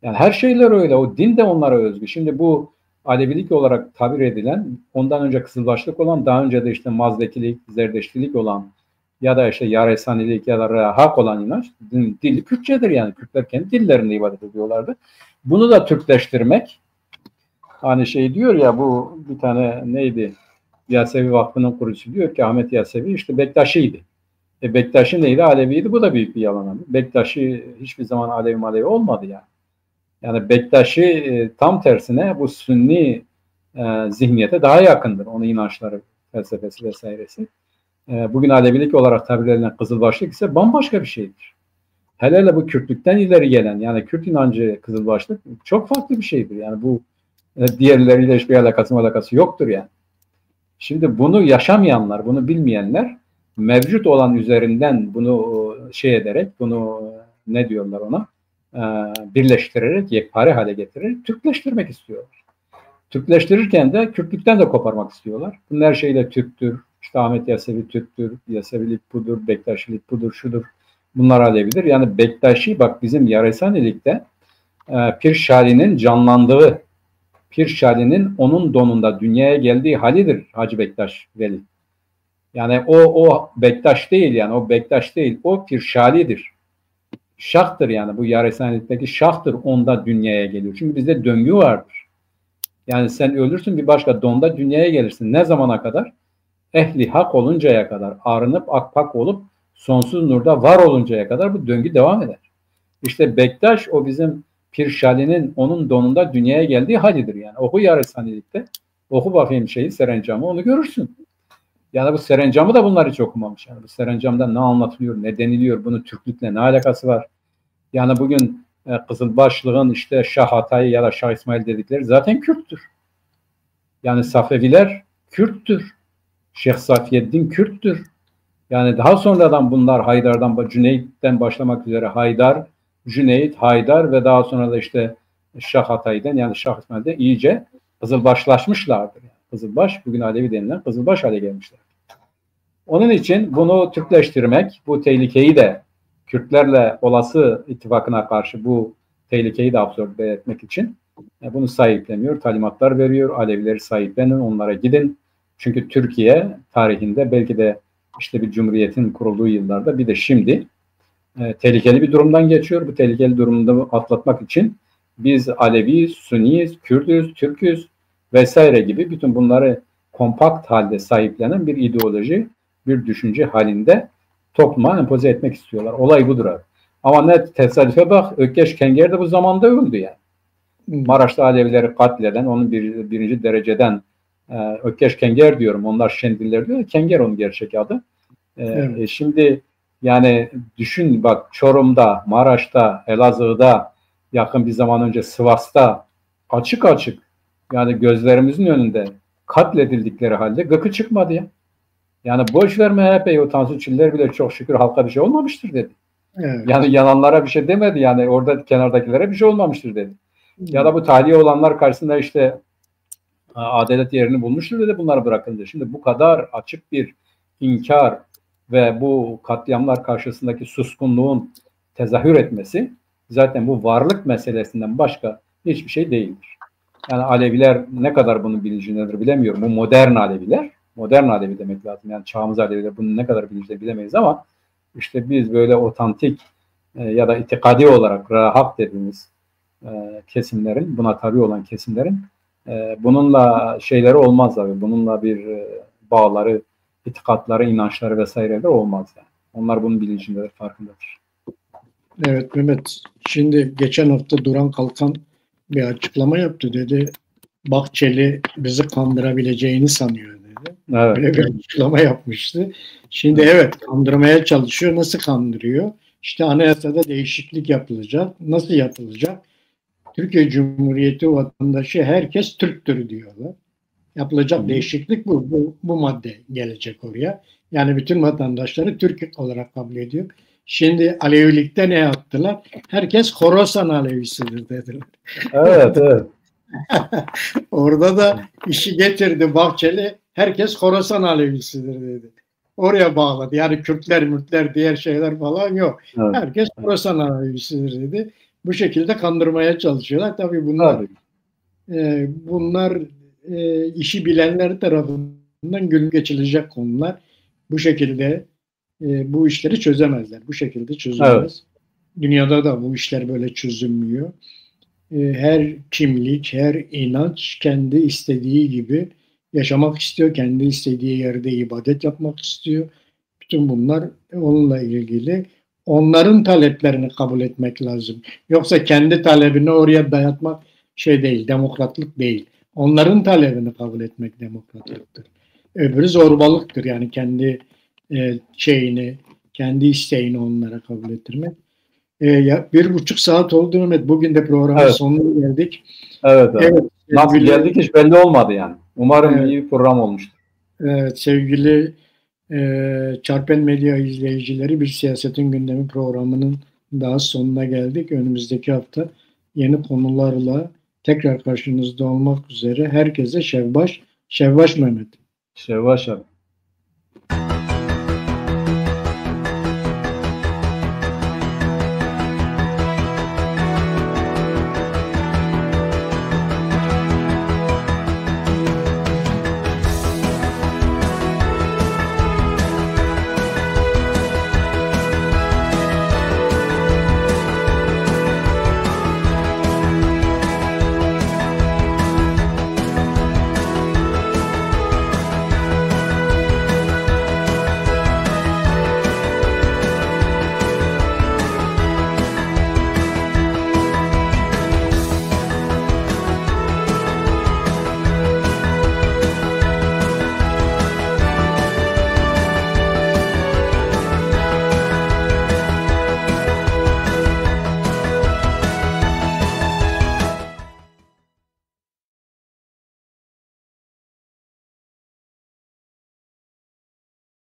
Yani her şeyler öyle. O din de onlara özgü. Şimdi bu Alevilik olarak tabir edilen, ondan önce Kızılbaşlık olan, daha önce de işte Mazdekilik, Zerdeştilik olan ya da işte Yaresanilik ya da Rahak olan inanç, dili Kürtçedir yani. Kürtler kendi dillerinde ibadet ediyorlardı. Bunu da Türkleştirmek, hani şey diyor ya, bu bir tane neydi? Yasevi Vakfı'nın kurucusu diyor ki Ahmet Yasevi işte Bektaşi'ydi. Bektaşi neydi? Aleviydi. Bu da büyük bir yalan. Bektaşi hiçbir zaman Alevi olmadı yani. Yani Bektaşi tam tersine bu Sünni zihniyete daha yakındır. Onun inançları, felsefesi vesairesi. Bugün Alevilik olarak tabir edilen Kızılbaşlık ise bambaşka bir şeydir. Hele hele bu Kürtlükten ileri gelen, yani Kürt inancı Kızılbaşlık çok farklı bir şeydir. Yani bu diğerleriyle hiçbir alakası yoktur yani. Şimdi bunu yaşamayanlar, bunu bilmeyenler mevcut olan üzerinden bunu şey ederek, bunu ne diyorlar ona, birleştirerek, yekpare hale getirerek Türkleştirmek istiyorlar. Türkleştirirken de Kürtlükten de koparmak istiyorlar. Bunun her şeyle Türktür, işte Ahmet Yasevi Türktür, Yasevilik budur, Bektaşilik budur, şudur. Bunlar Alevidir. Yani Bektaşi, bak bizim Yaresanilik'te Pir Şali'nin canlandığı, Pir Şali'nin onun donunda dünyaya geldiği halidir Hacı Bektaş Veli. Yani o Bektaş değil, yani o Bektaş değil, o Pir Şali'dir. Şahtır yani, bu Yaresanilik'teki şahtır, onda dünyaya geliyor. Çünkü bizde döngü vardır. Yani sen ölürsün, bir başka donda dünyaya gelirsin. Ne zamana kadar? Ehli hak oluncaya kadar, arınıp akpak olup sonsuz nurda var oluncaya kadar bu döngü devam eder. İşte Bektaş o bizim Pir Şali'nin onun donunda dünyaya geldiği halidir yani. Oku Yaresanilik'te, oku bakayım Serencam'ı, onu görürsün. Yani bu Serencam'ı da bunlar hiç okumamış. Yani bu Serencam'da ne anlatılıyor, ne deniliyor, bunun Türklükle ne alakası var? Yani bugün Kızılbaşlığın işte Şah Hatay ya da Şah İsmail dedikleri zaten Kürttür. Yani Safeviler Kürttür. Şeyh Safiyeddin Kürttür. Yani daha sonradan bunlar Haydar'dan, Cüneyt'ten başlamak üzere Haydar, Cüneyt, Haydar ve daha sonra da işte Şah Hatay'dan, yani Şah İsmail'den iyice Kızılbaşlaşmışlardır. Yani Kızılbaş, bugün Alevi denilen Kızılbaş hale gelmişler. Onun için bunu Türkleştirmek, bu tehlikeyi de Kürtlerle olası ittifakına karşı bu tehlikeyi de absorbe etmek için bunu sahipleniyor, talimatlar veriyor. Alevileri sahiplenin, onlara gidin. Çünkü Türkiye tarihinde belki de işte bir cumhuriyetin kurulduğu yıllarda, bir de şimdi tehlikeli bir durumdan geçiyor. Bu tehlikeli durumda atlatmak için biz Alevi, Sünniyiz, Kürdüz, Türküz vesaire gibi bütün bunları kompakt halde sahiplenen bir ideoloji, bir düşünce halinde topluma empoze etmek istiyorlar. Olay budur abi. Ama ne tesadüfe bak, Ökkeş Kenger de bu zamanda öldü yani. Maraş'ta Alevileri katleden, onun birinci dereceden Ökkeş Kenger diyorum, onlar Şendiller diyor, Kenger onun gerçek adı. Evet. Şimdi yani düşün bak, Çorum'da, Maraş'ta, Elazığ'da, yakın bir zaman önce Sivas'ta açık açık, yani gözlerimizin önünde katledildikleri halde gıkı çıkmadı ya. Yani boş ver MHP'yi, o Tansu Çiller bile çok şükür halka bir şey olmamıştır dedi. Evet. Yani yalanlara bir şey demedi, yani orada kenardakilere bir şey olmamıştır dedi. Ya da bu tahliye olanlar karşısında işte adalet yerini bulmuştur dedi, bunları bırakıldı. Şimdi bu kadar açık bir inkar ve bu katliamlar karşısındaki suskunluğun tezahür etmesi zaten bu varlık meselesinden başka hiçbir şey değildir. Yani Aleviler ne kadar bunun bilincindedir bilemiyorum. Bu modern Aleviler, modern Alevi demek lazım. Yani çağımız Aleviler bunun ne kadar bilincinde bilemeyiz ama işte biz böyle otantik ya da itikadi olarak rahak dediğimiz kesimlerin, buna tabi olan kesimlerin bununla şeyleri olmaz abi. Bununla bir bağları, itikatları, inançları vesaireler olmaz yani. Onlar bunun bilincindedir, farkındadır. Evet Mehmet. Şimdi geçen hafta Duran Kalkan bir açıklama yaptı, dedi. Bahçeli bizi kandırabileceğini sanıyor dedi. Evet. Böyle bir açıklama yapmıştı. Şimdi evet, kandırmaya çalışıyor. Nasıl kandırıyor? İşte anayasada değişiklik yapılacak. Nasıl yapılacak? Türkiye Cumhuriyeti vatandaşı herkes Türktür diyorlar. Yapılacak değişiklik bu madde gelecek oraya. Yani bütün vatandaşları Türk olarak kabul ediyor. Şimdi Alevilikte ne yaptılar? Herkes Horasan Alevisidir dediler. Evet, evet. Orada da işi getirdi Bahçeli. Herkes Horasan Alevisidir dedi. Oraya bağladı. Yani Kürtler, Mürtler, diğer şeyler falan yok. Evet. Herkes Horasan Alevisidir dedi. Bu şekilde kandırmaya çalışıyorlar. Tabii Tabii. bunlar işi bilenler tarafından gülüp geçilecek konular. Bu şekilde bu işleri çözemezler. Bu şekilde çözülmez. Evet. Dünyada da bu işler böyle çözülmüyor. Her kimlik, her inanç kendi istediği gibi yaşamak istiyor. Kendi istediği yerde ibadet yapmak istiyor. Bütün bunlar onunla ilgili. Onların taleplerini kabul etmek lazım. Yoksa kendi talebini oraya dayatmak şey değil, demokratlık değil. Onların talebini kabul etmek demokratlıktır. Öbürü zorbalıktır. Yani kendi şeyini, kendi isteğini onlara kabul ettirmek. 1,5 saat oldu Mehmet. Bugün de programın Evet. sonuna geldik. Evet. Evet, Nasıl geldik hiç belli olmadı yani. Umarım Evet. iyi bir program olmuştur. Evet, sevgili Çarpen Medya izleyicileri, bir Siyasetin Gündemi programının daha sonuna geldik. Önümüzdeki hafta yeni konularla tekrar karşınızda olmak üzere. Herkese Şevbaş Mehmet. Şevvaş abi.